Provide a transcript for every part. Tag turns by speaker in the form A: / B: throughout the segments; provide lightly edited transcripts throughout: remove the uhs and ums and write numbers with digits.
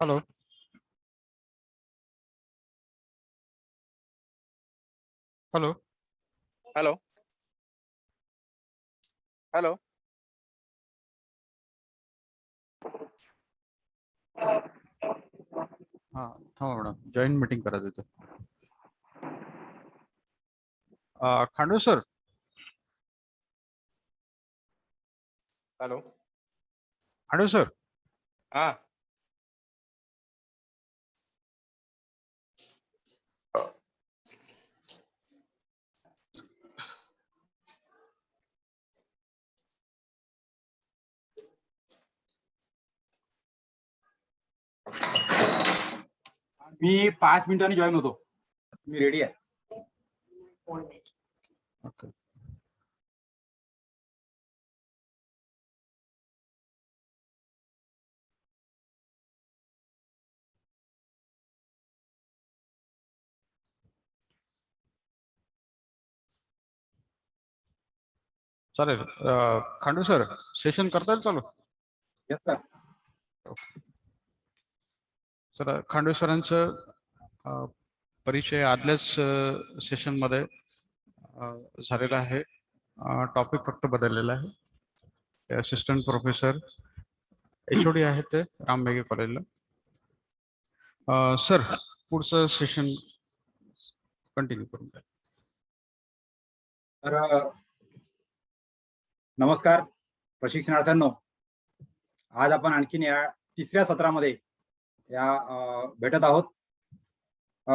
A: Hello. Hello.
B: Hello hello.
A: हाँ, थांबा madam, join meeting करा देतो. Khandu sir.
B: Hello.
A: Khandu sir.
B: हाँ.
C: मी 5 मिनिटांनी जॉईन होतो. मी रेडी आहे.
A: ओके. चालेल. खांडू सर, सेशन करता येईल चालू?
C: Yes sir.
A: सर, खांडू सरांचं परिचय आदल्याच सेशन मध्ये झालेला आहे. टॉपिक फक्त बदललेला आहे. असिस्टंट प्रोफेसर HOD आहेत ते रामबेगे कॉलेजला. सर, पुढचं सेशन कंटिन्यू करून द्या.
C: तर नमस्कार प्रशिक्षणार्थ्यांनो. आज आपण आणखीन या तिसऱ्या सत्रामध्ये भेटत आहोत.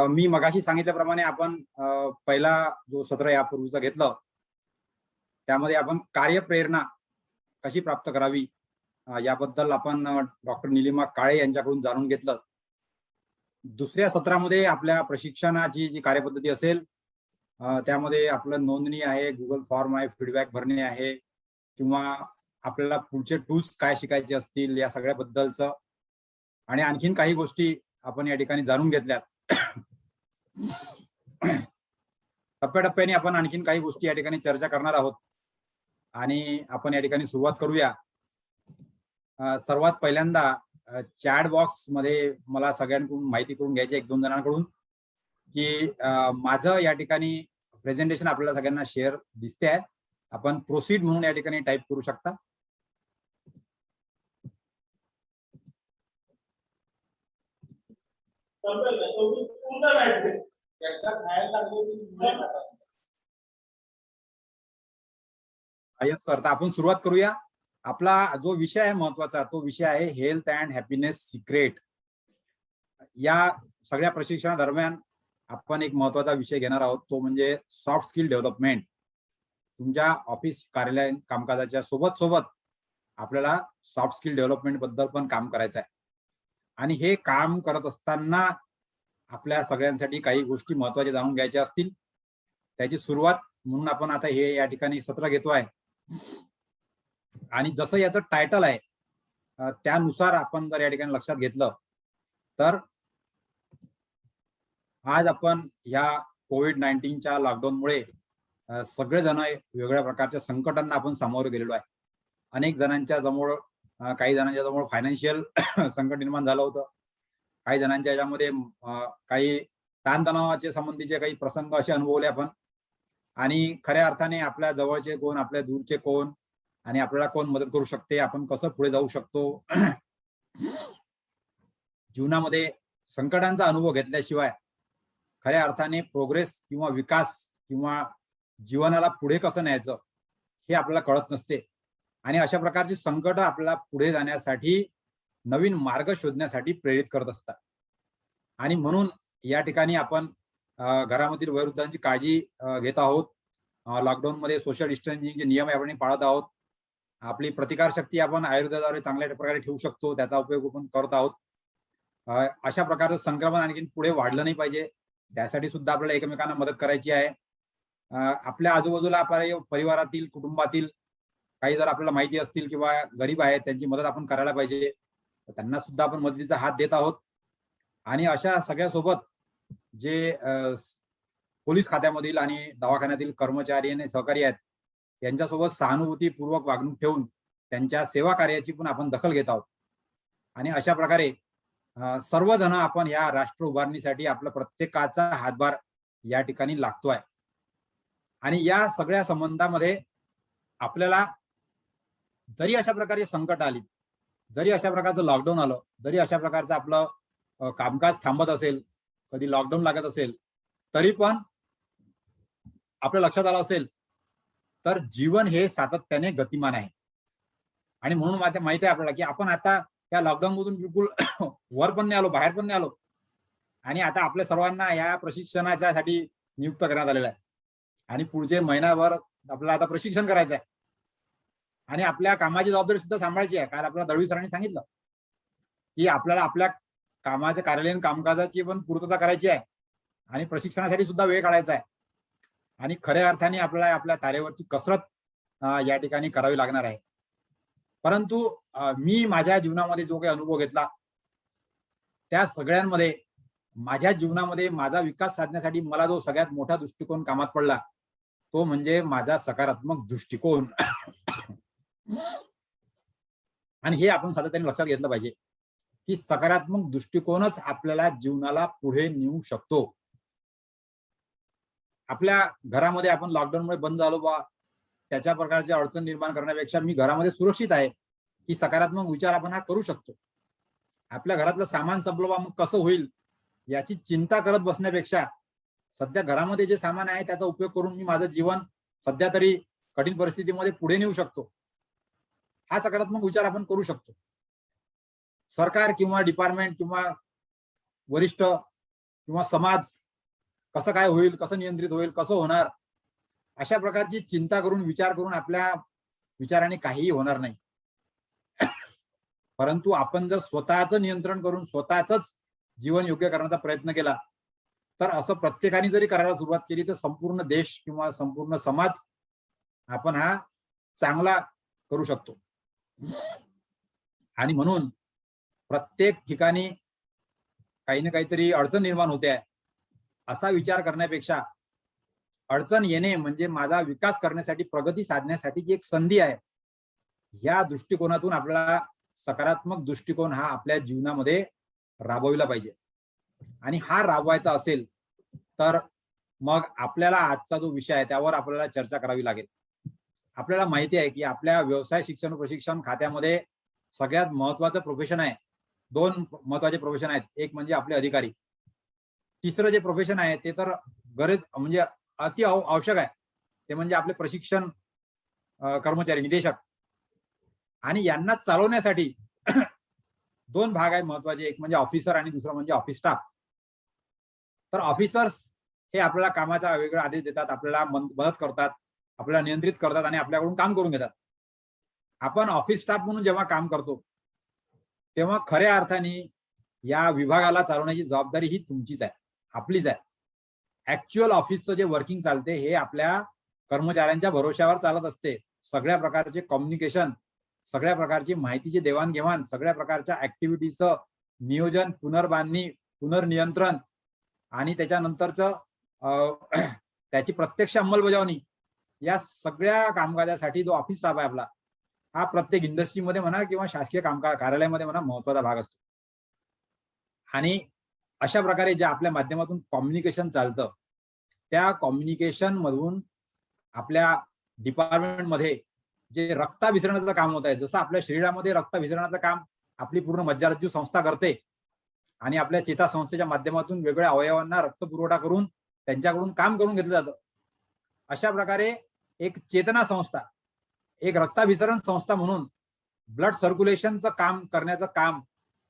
C: मी मगाशी सांगितल्याप्रमाणे आपण पहिला जो सत्र यापूर्वीचा घेतलं त्यामध्ये आपण कार्यप्रेरणा कशी प्राप्त करावी याबद्दल आपण डॉक्टर निलिमा काळे यांच्याकडून जाणून घेतलं. दुसऱ्या सत्रामध्ये आपल्या प्रशिक्षणाची जी कार्यपद्धती असेल त्यामध्ये आपलं नोंदणी आहे, गुगल फॉर्म आहे, फीडबॅक भरणे आहे, किंवा आपल्याला पुढचे टूल्स काय शिकायचे असतील या सगळ्याबद्दलचं आणि आणखीन काही गोष्टी आपण या ठिकाणी जाणून घेतल्यात. टप्प्याटप्प्याने आपण आणखीन काही गोष्टी या ठिकाणी चर्चा करणार आहोत आणि आपण या ठिकाणी सुरुवात करूया. सर्वात पहिल्यांदा चॅट बॉक्स मध्ये मला सगळ्यांकडून माहिती करून घ्यायची 1-2 जणांकडून की माझं या ठिकाणी प्रेझेंटेशन आपल्याला सगळ्यांना शेअर दिसते आहे. आपण प्रोसीड म्हणून या ठिकाणी टाईप करू शकता. Yes sir. तर आपण सुरुवात करूया. आपला जो विषय आहे महत्वाचा तो विषय आहे हेल्थ अँड हॅपीनेस सिक्रेट. या सगळ्या प्रशिक्षणादरम्यान आपण एक महत्वाचा विषय घेणार आहोत, तो म्हणजे सॉफ्ट स्किल डेव्हलपमेंट. तुमच्या ऑफिस कार्यालय कामकाजाच्या सोबत सोबत आपल्याला सॉफ्ट स्किल डेव्हलपमेंट बद्दल पण काम करायचं आहे आणि हे काम करत असताना आपल्या सगळ्यांसाठी काही गोष्टी महत्वाच्या जाणून घ्यायच्या असतील. त्याची सुरुवात म्हणून आपण आता हे या ठिकाणी सत्र घेतो आहे आणि जसं याचं टायटल आहे त्यानुसार आपण जर या ठिकाणी लक्षात घेतलं तर आज आपण या कोविड-19च्या लॉकडाऊनमुळे सगळेजण वेगवेगळ्या प्रकारच्या संकटांना आपण सामोरे गेलेलो आहे. अनेक जणांच्या जवळ काही जणांच्या जवळ फायनान्शियल संकट निर्माण झालं होतं. काही जणांच्या याच्यामध्ये काही ताणतणावाचे संबंधीचे काही प्रसंग असे अनुभवले आपण आणि खऱ्या अर्थाने आपल्या जवळचे कोण, आपल्या दूरचे कोण आणि आपल्याला कोण मदत करू शकते, आपण कसं पुढे जाऊ शकतो. जीवनामध्ये संकटांचा अनुभव घेतल्याशिवाय खऱ्या अर्थाने प्रोग्रेस किंवा विकास किंवा जीवनाला पुढे कसं न्यायचं हे आपल्याला कळत नसते आणि अशा प्रकारची संकट आपल्याला पुढे जाण्यासाठी नवीन मार्ग शोधण्यासाठी प्रेरित करत असतात. आणि म्हणून या ठिकाणी आपण घरामधील वयोवृद्धांची काळजी घेत आहोत. लॉकडाऊन मध्ये सोशल डिस्टन्सिंगचे नियम आपण पाळत आहोत. आपली प्रतिकारशक्ती आपण आयुर्वेदाद्वारे चांगल्या प्रकारे ठेवू शकतो, त्याचा उपयोग आपण करत आहोत. अशा प्रकारचं संक्रमण आणखी पुढे वाढलं नाही पाहिजे, त्यासाठी सुद्धा आपल्याला एकमेकांना मदत करायची आहे. आपल्या आजूबाजूला आपल्या परिवारातील, कुटुंबातील काही जर आपल्याला माहिती असतील किंवा गरीब आहेत त्यांची मदत आपण करायला पाहिजे, त्यांना सुद्धा आपण मदतीचा हात देत आहोत. आणि अशा सगळ्यासोबत जे पोलीस खात्यामधील आणि दवाखान्यातील कर्मचारी आणि सहकारी आहेत यांच्यासोबत सहानुभूतीपूर्वक वागणूक ठेवून त्यांच्या सेवा कार्याची पण आपण दखल घेत आहोत. आणि अशा प्रकारे सर्वजण आपण या राष्ट्र उभारणीसाठी आपला प्रत्येकाचा हातभार या ठिकाणी लागतोय. आणि या सगळ्या संबंधामध्ये आपल्याला जरी अशा प्रकारचे संकट आली, जरी अशा प्रकारचं लॉकडाऊन आलं, जरी अशा प्रकारचं आपलं कामकाज थांबत असेल, कधी लॉकडाऊन लागत असेल, तरी पण आपल्या लक्षात आलं असेल तर जीवन हे सातत्याने गतिमान आहे. आणि म्हणून माहिती आहे आपल्याला की आपण आता या लॉकडाऊन मधून बिलकुल वर पण नाही आलो, बाहेर पण नाही आलो. आणि आता आपल्या सर्वांना या प्रशिक्षणासाठी नियुक्त करण्यात आलेलं आहे. आणि पुढचे महिनाभर आपल्याला आता प्रशिक्षण करायचं आहे आणि आपल्या कामाची जबाबदारी सुद्धा सांभाळायची आहे. कारण आपल्याला दळवी सरांनी सांगितलं की आपल्याला आपल्या कामाच्या कार्यालयीन कामकाजाची पण पूर्तता करायची आहे आणि प्रशिक्षणासाठी सुद्धा वेळ काढायचा आहे. आणि खऱ्या अर्थाने आपल्याला आपल्या तारेवरची कसरत या ठिकाणी करावी लागणार आहे. परंतु मी माझ्या जीवनामध्ये जो काही अनुभव घेतला त्या सगळ्यांमध्ये माझ्या जीवनामध्ये माझा विकास साधण्यासाठी मला जो सगळ्यात मोठा दृष्टिकोन कामात पडला तो म्हणजे माझा सकारात्मक दृष्टिकोन. आणि हे आपण सातत्याने लक्षात घेतलं पाहिजे की सकारात्मक दृष्टिकोनच आपल्याला जीवनाला पुढे नेऊ शकतो. आपल्या घरामध्ये आपण लॉकडाऊनमुळे बंद झालो बा, त्याच्या प्रकारची अडचण निर्माण करण्यापेक्षा मी घरामध्ये सुरक्षित आहे ही सकारात्मक विचार आपण हा करू शकतो. आपल्या घरातलं सामान संपलं बा, मग कसं होईल याची चिंता करत बसण्यापेक्षा सध्या घरामध्ये जे सामान आहे त्याचा उपयोग करून मी माझं जीवन सध्या तरी कठीण परिस्थितीमध्ये पुढे नेऊ शकतो, हा सकारात्मक विचार आपण करू शकतो. सरकार किंवा डिपार्टमेंट किंवा वरिष्ठ किंवा समाज कसं काय होईल, कसं नियंत्रित होईल, कसं होणार, अशा प्रकारची चिंता करून विचार करून आपल्या विचाराने काहीही होणार नाही. परंतु आपण जर स्वतःचं नियंत्रण करून स्वतःच जीवन योग्य करण्याचा प्रयत्न केला तर असं प्रत्येकाने जरी करायला सुरुवात केली तर संपूर्ण देश किंवा संपूर्ण समाज आपण हा चांगला करू शकतो. आणि म्हणून प्रत्येक ठिकाणी काही ना काहीतरी अडचण निर्माण होते आहे असा विचार करण्यापेक्षा अडचण येणे म्हणजे माझा विकास करण्यासाठी, प्रगती साधण्यासाठी जी एक संधी आहे, या दृष्टिकोनातून आपल्याला सकारात्मक दृष्टिकोन हा आपल्या जीवनामध्ये राबविला पाहिजे. आणि हा राबवायचा असेल तर मग आपल्याला आजचा जो विषय आहे त्यावर आपल्याला चर्चा करावी लागेल. आपल्याला माहिती आहे की आपल्या व्यवसाय शिक्षण प्रशिक्षण खात्यामध्ये सगळ्यात महत्वाचं प्रोफेशन आहे, दोन महत्वाचे प्रोफेशन आहेत. एक म्हणजे आपले अधिकारी, तिसरं जे प्रोफेशन आहे ते तर गरज म्हणजे अति आवश्यक आहे, ते म्हणजे आपले प्रशिक्षण कर्मचारी, निदेशक. आणि यांना चालवण्यासाठी दोन भाग आहेत महत्वाचे, एक म्हणजे ऑफिसर आणि दुसरं म्हणजे ऑफिस स्टाफ. तर ऑफिसर्स हे आपल्याला कामाचा वेगळा आदेश देतात, आपल्याला मदत करतात, आपल्याला नियंत्रित करतात आणि आपल्याकडून काम करून घेतात. आपण ऑफिस स्टाफ म्हणून जेव्हा काम करतो तेव्हा खऱ्या अर्थाने या विभागाला चालवण्याची जबाबदारी ही तुमचीच आहे, आपलीच आहे. ऍक्च्युअल ऑफिसचं जे वर्किंग चालते हे आपल्या कर्मचाऱ्यांच्या भरोश्यावर चालत असते. सगळ्या प्रकारचे कम्युनिकेशन, सगळ्या प्रकारची माहितीची देवाणघेवाण, सगळ्या प्रकारच्या ऍक्टिव्हिटीचं नियोजन, पुनर्बांधणी, पुनर्नियंत्रण आणि त्याच्यानंतरचं त्याची प्रत्यक्ष अंमलबजावणी, या सगळ्या कामकाजासाठी जो ऑफिस स्टाफ आहे आपला, हा प्रत्येक इंडस्ट्रीमध्ये म्हणा किंवा शासकीय कार्यालयामध्ये म्हणा महत्वाचा भाग असतो. आणि अशा प्रकारे जे आपल्या माध्यमातून कम्युनिकेशन चालतं त्या कम्युनिकेशन मधून आपल्या डिपार्टमेंटमध्ये जे रक्ताभिसरणाचं काम होत आहे, जसं आपल्या शरीरामध्ये रक्ताभिसरणाचं काम आपली पूर्ण मज्जारज्जू संस्था करते आणि आपल्या चेता संस्थेच्या माध्यमातून वेगवेगळ्या अवयवांना रक्त पुरवठा करून त्यांच्याकडून काम करून घेतलं जातं, अशा प्रकारे एक चेतना संस्था, एक रक्ताभिसरण संस्था म्हणून ब्लड सर्क्युलेशनचं काम करण्याचं काम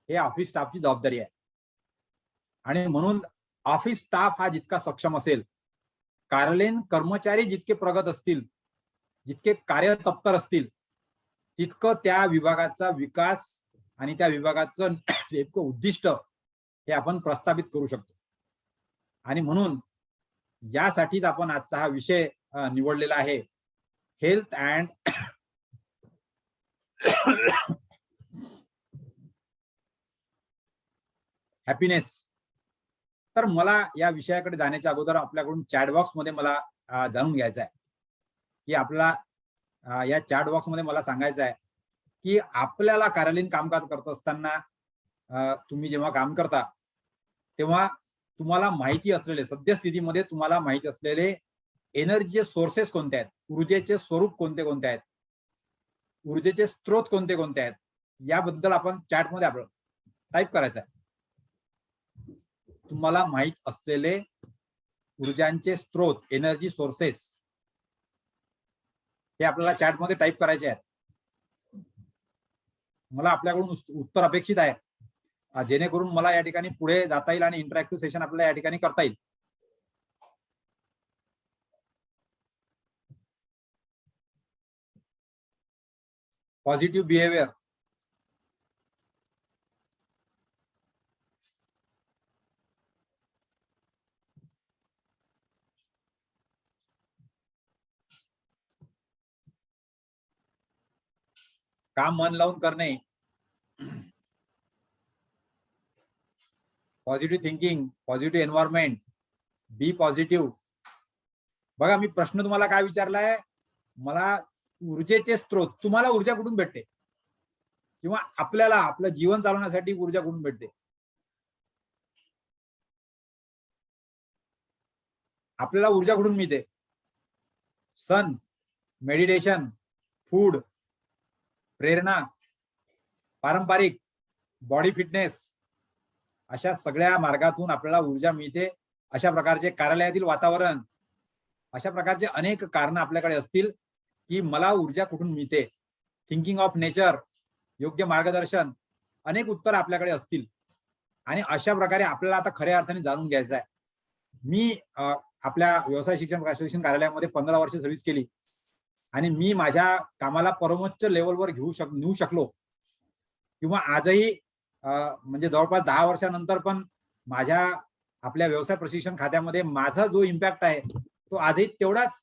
C: हे ऑफिस स्टाफची जबाबदारी आहे. आणि म्हणून ऑफिस स्टाफ हा जितका सक्षम असेल, कार्यालयीन कर्मचारी जितके प्रगत असतील, जितके कार्यतत्पर असतील, तितकं त्या विभागाचा विकास आणि त्या विभागाचं नेमकं उद्दिष्ट हे आपण प्रस्थापित करू शकतो. आणि म्हणून यासाठीच आपण आजचा हा विषय निवडलेला आहे, हेल्थ अँड हॅपीनेस. तर मला या विषयाकडे जाण्याच्या अगोदर आपल्याकडून चॅट बॉक्स मध्ये मला जाणून घ्यायचं आहे की आपला या चॅट बॉक्स मध्ये मला सांगायचं आहे की आपल्याला कार्यालयीन कामकाज करत असताना तुम्ही जेव्हा काम करता तेव्हा तुम्हाला माहिती असलेले सद्यस्थितीमध्ये तुम्हाला माहिती असलेले एनर्जीचे सोर्सेस कोणते आहेत, ऊर्जेचे स्वरूप कोणते कोणते आहेत, ऊर्जेचे स्त्रोत कोणते कोणते आहेत, याबद्दल आपण चॅटमध्ये आपण टाईप करायचं आहे. तुम्हाला माहित असलेले ऊर्जांचे स्त्रोत, एनर्जी सोर्सेस, हे आपल्याला चॅटमध्ये टाईप करायचे आहेत. मला आपल्याकडून उत्तर अपेक्षित आहे, जेणेकरून मला या ठिकाणी पुढे जाता येईल आणि इंटरॅक्टिव्ह सेशन आपल्याला या ठिकाणी करता येईल. पॉझिटिव्ह बिहेवियर, काम मन लावून करणे, पॉझिटिव्ह थिंकिंग, पॉझिटिव्ह एन्व्हायरमेंट, बी पॉझिटिव्ह. बघा, मी प्रश्न तुम्हाला काय विचारलाय, मला ऊर्जेचे स्त्रोत, तुम्हाला ऊर्जा कुठून भेटते किंवा आपल्याला आपलं जीवन चालवण्यासाठी ऊर्जा कुठून भेटते. आपल्याला ऊर्जा कुठून मिळते? सन, मेडिटेशन, फूड, प्रेरणा, पारंपरिक, बॉडी फिटनेस, अशा सगळ्या मार्गातून आपल्याला ऊर्जा मिळते. अशा प्रकारचे कार्यालयातील वातावरण, अशा प्रकारचे अनेक कारण आपल्याकडे असतील की मला ऊर्जा कुठून मिळते. थिंकिंग ऑफ नेचर, योग्य मार्गदर्शन, अनेक उत्तर आपल्याकडे असतील. आणि अशा प्रकारे आपल्याला आता खऱ्या अर्थाने जाणून घ्यायचं आहे. मी आपल्या व्यवसाय शिक्षण कार्यालयामध्ये 15 वर्ष सर्व्हिस केली आणि मी माझ्या कामाला परमोच्च लेवलवर नेऊ शकलो किंवा आजही म्हणजे जवळपास 10 वर्षानंतर पण माझ्या आपल्या व्यवसाय प्रशिक्षण खात्यामध्ये माझा जो इम्पॅक्ट आहे तो आजही तेवढाच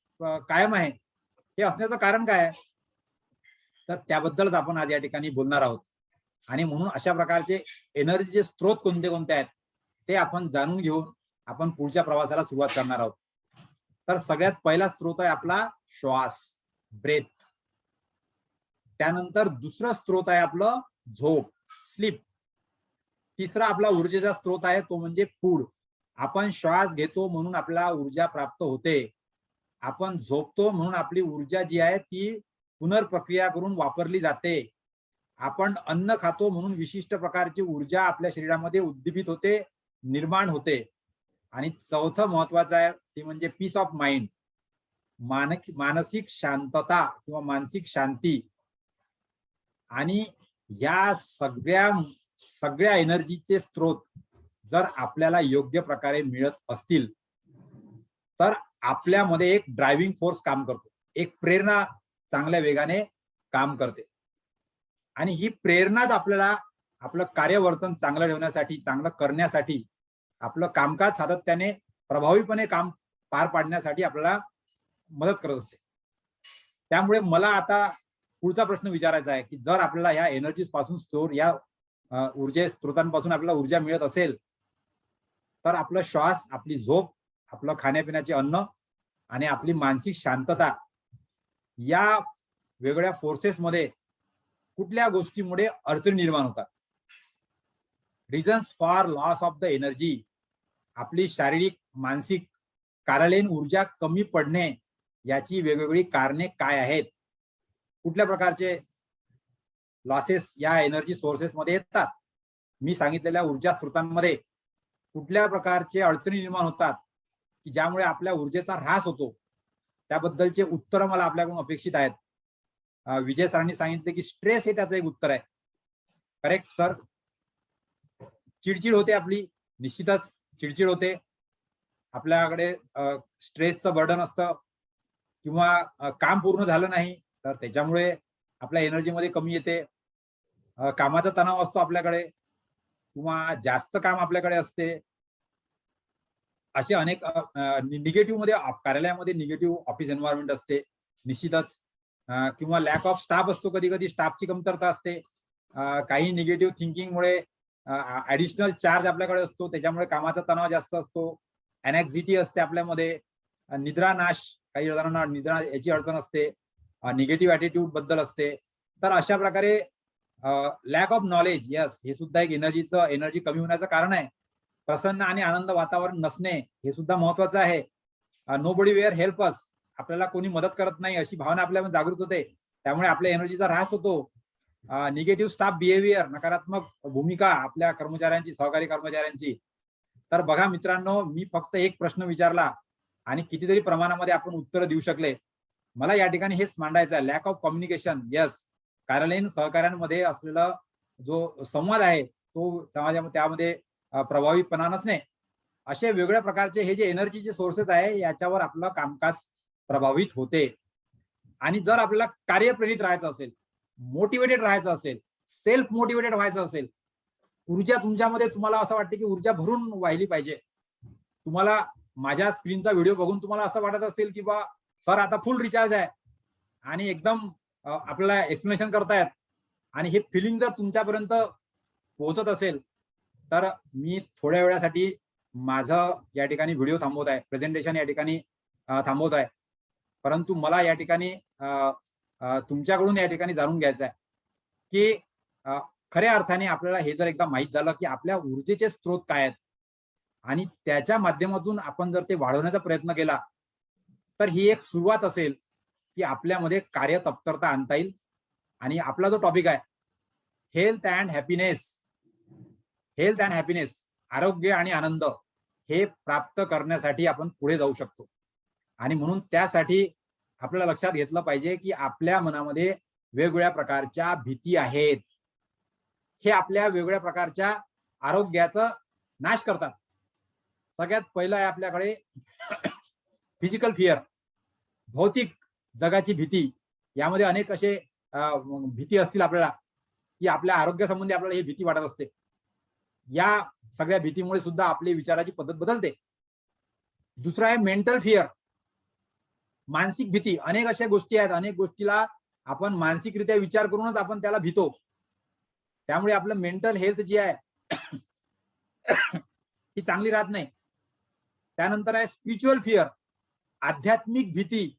C: कायम आहे. हे असण्याचं कारण काय आहे, तर त्याबद्दलच आपण आज या ठिकाणी बोलणार आहोत. आणि म्हणून अशा प्रकारचे एनर्जीचे स्त्रोत कोणते कोणते आहेत ते आपण जाणून घेऊन आपण पुढच्या प्रवासाला सुरुवात करणार आहोत. तर सगळ्यात पहिला स्त्रोत आहे आपला श्वास, ब्रेथ. त्यानंतर दुसरं स्त्रोत आहे आपलं झोप, स्लीप. तिसरा आपला ऊर्जेचा स्त्रोत आहे तो म्हणजे फूड. आपण श्वास घेतो म्हणून आपल्याला ऊर्जा प्राप्त होते. आपण झोपतो म्हणून आपली ऊर्जा जी आहे ती पुनर्प्रक्रिया करून वापरली जाते. आपण अन्न खातो म्हणून विशिष्ट प्रकारची ऊर्जा आपल्या शरीरामध्ये उद्दीपित होते, निर्माण होते. आणि चौथं महत्वाचं आहे ते म्हणजे पीस ऑफ माइंड, मानसिक शांतता किंवा मानसिक शांती. आणि या सगळ्या एनर्जीचे स्त्रोत जर आपल्याला योग्य प्रकारे मिळत असतील तर आपल्यामध्ये एक ड्रायव्हिंग फोर्स काम करतो, एक प्रेरणा चांगल्या वेगाने काम करते. आणि ही प्रेरणाच आपल्याला आपलं कार्यवर्तन चांगलं ठेवण्यासाठी, चांगलं करण्यासाठी, आपलं कामकाज सातत्याने प्रभावीपणे काम पार पाडण्यासाठी आपल्याला मदत करत असते. त्यामुळे मला आता पुढचा प्रश्न विचारायचा आहे की जर आपल्याला ह्या एनर्जी पासून या ऊर्जे स्त्रोतांपासून आपल्याला ऊर्जा मिळत असेल तर आपलं श्वास, आपली झोप, आपलं खाण्यापिण्याचे अन्न आणि आपली मानसिक शांतता या वेगळ्या फोर्सेस मध्ये कुठल्या गोष्टीमुळे अडचणी निर्माण होतात. Reasons for loss of the energy, आपली शारीरिक, मानसिक, कार्यालयीन ऊर्जा कमी पडणे याची वेगवेगळी कारणे काय आहेत, कुठल्या प्रकारचे लॉसेस या एनर्जी सोर्सेस मध्ये येतात, मी सांगितलेल्या ऊर्जा स्त्रोतांमध्ये कुठल्या प्रकारचे अडचणी निर्माण होतात की ज्यामुळे आपल्या ऊर्जेचा ऱ्हास होतो, त्याबद्दलचे उत्तर मला आपल्याकडून अपेक्षित आहेत. विजय सरांनी सांगितले की स्ट्रेस हे त्याचं एक उत्तर आहे. Correct sir. चिडचिड होते आपली, निश्चितच चिडचिड होते. आपल्याकडे स्ट्रेसचं बर्डन असतं किंवा काम पूर्ण झालं नाही तर त्याच्यामुळे आपल्या एनर्जीमध्ये कमी येते. कामाचा तणाव असतो आपल्याकडे किंवा जास्त काम आपल्याकडे असते. असे अनेक निगेटिव्ह मध्ये कार्यालयामध्ये निगेटिव्ह ऑफिस एन्व्हायरमेंट असते निश्चितच. किंवा लॅक ऑफ स्टाफ असतो, कधी कधी स्टाफची कमतरता असते. काही निगेटिव्ह थिंकिंगमुळे ऍडिशनल चार्ज आपल्याकडे असतो, त्याच्यामुळे कामाचा तणाव जास्त असतो. अनॅक्झिटी असते आपल्यामध्ये, निद्रानाश, काही जणांना निद्रा याची अडचण असते, निगेटिव्ह ऍटिट्यूड बद्दल असते. तर अशा प्रकारे लॅक ऑफ नॉलेज, यस, हे सुद्धा एक एनर्जी कमी होण्याचं कारण आहे. प्रसन्न आणि आनंद वातावरण नसणे हे सुद्धा महत्वाचं आहे. नोबडी वेअर हेल्प अस, आपल्याला कोणी मदत करत नाही अशी भावना आपल्यामध्ये जागृत होते, त्यामुळे आपल्या एनर्जीचा ऱ्हास होतो. निगेटिव्ह स्टाफ बिहेवियर, नकारात्मक भूमिका आपल्या कर्मचाऱ्यांची, सहकारी कर्मचाऱ्यांची. तर बघा मित्रांनो, मी फक्त एक प्रश्न विचारला आणि कितीतरी प्रमाणामध्ये आपण उत्तर देऊ शकले. मला या ठिकाणी हेच मांडायचं आहे, लॅक ऑफ कम्युनिकेशन, यस. कार्यालयीन सहकार्यांमध्ये असलेला जो संवाद आहे तो समाजामध्ये त्यामध्ये प्रभावीपणा नसणे, असे वेगवेगळ्या प्रकारचे हे जे एनर्जीचे सोर्सेस आहे याच्यावर आपलं कामकाज प्रभावित होते. आणि जर आपल्याला कार्यप्रेरित राहायचं असेल, मोटिवेटेड राहायचं असेल, सेल्फ मोटिवेटेड व्हायचं असेल, ऊर्जा तुमच्यामध्ये, तुम्हाला असं वाटतं की ऊर्जा भरून वाहिली पाहिजे. तुम्हाला माझ्या स्क्रीनचा व्हिडिओ बघून तुम्हाला असं वाटत असेल की बा सर आता फुल रिचार्ज आहे आणि एकदम आपल्याला एक्सप्लेनेशन करतायत, आणि हे फिलिंग जर तुमच्यापर्यंत पोहोचत असेल तर मी थोड्या वेळासाठी माझं या ठिकाणी व्हिडिओ थांबवत आहे, प्रेझेंटेशन या ठिकाणी थांबवत आहे. परंतु मला या ठिकाणी तुमच्याकडून या ठिकाणी जाणून घ्यायचं आहे की खऱ्या अर्थाने आपल्याला हे जर एकदा माहीत झालं की आपल्या ऊर्जेचे स्रोत काय आहेत आणि त्याच्या माध्यमातून आपण जर ते वाढवण्याचा प्रयत्न केला तर ही एक सुरुवात असेल की आपल्यामध्ये कार्यतत्परता आणता येईल. आणि आपला जो टॉपिक आहे हेल्थ अँड हॅपीनेस, आरोग्य आणि आनंद हे प्राप्त करण्यासाठी आपण पुढे जाऊ शकतो. आणि म्हणून त्यासाठी आपल्याला लक्षात घेतलं पाहिजे की आपल्या मनामध्ये वेगवेगळ्या प्रकारच्या भीती आहेत, हे आपल्या वेगवेगळ्या प्रकारच्या आरोग्याचा नाश करतात. सगळ्यात पहिलं आहे आपल्याकडे फिजिकल फिअर, भौतिक जगाची भीती. यामध्ये अनेक असे भीती असतील आपल्याला की आपल्या आरोग्यासंबंधी आपल्याला ही भीती वाटत असते. या सगळ्या भीतीमुळे सुद्धा आपली विचाराची पद्धत बदलते. दुसरा आहे मेंटल फिअर, मानसिक भीती. अनेक अशा गोष्टी आहेत, अनेक गोष्टीला आपण मानसिकरित्या विचार करूनच आपण त्याला भीतो, त्यामुळे आपलं मेंटल हेल्थ जी आहे ही चांगली राहत नाही. त्यानंतर आहे स्पिरिच्युअल फिअर, आध्यात्मिक भीती.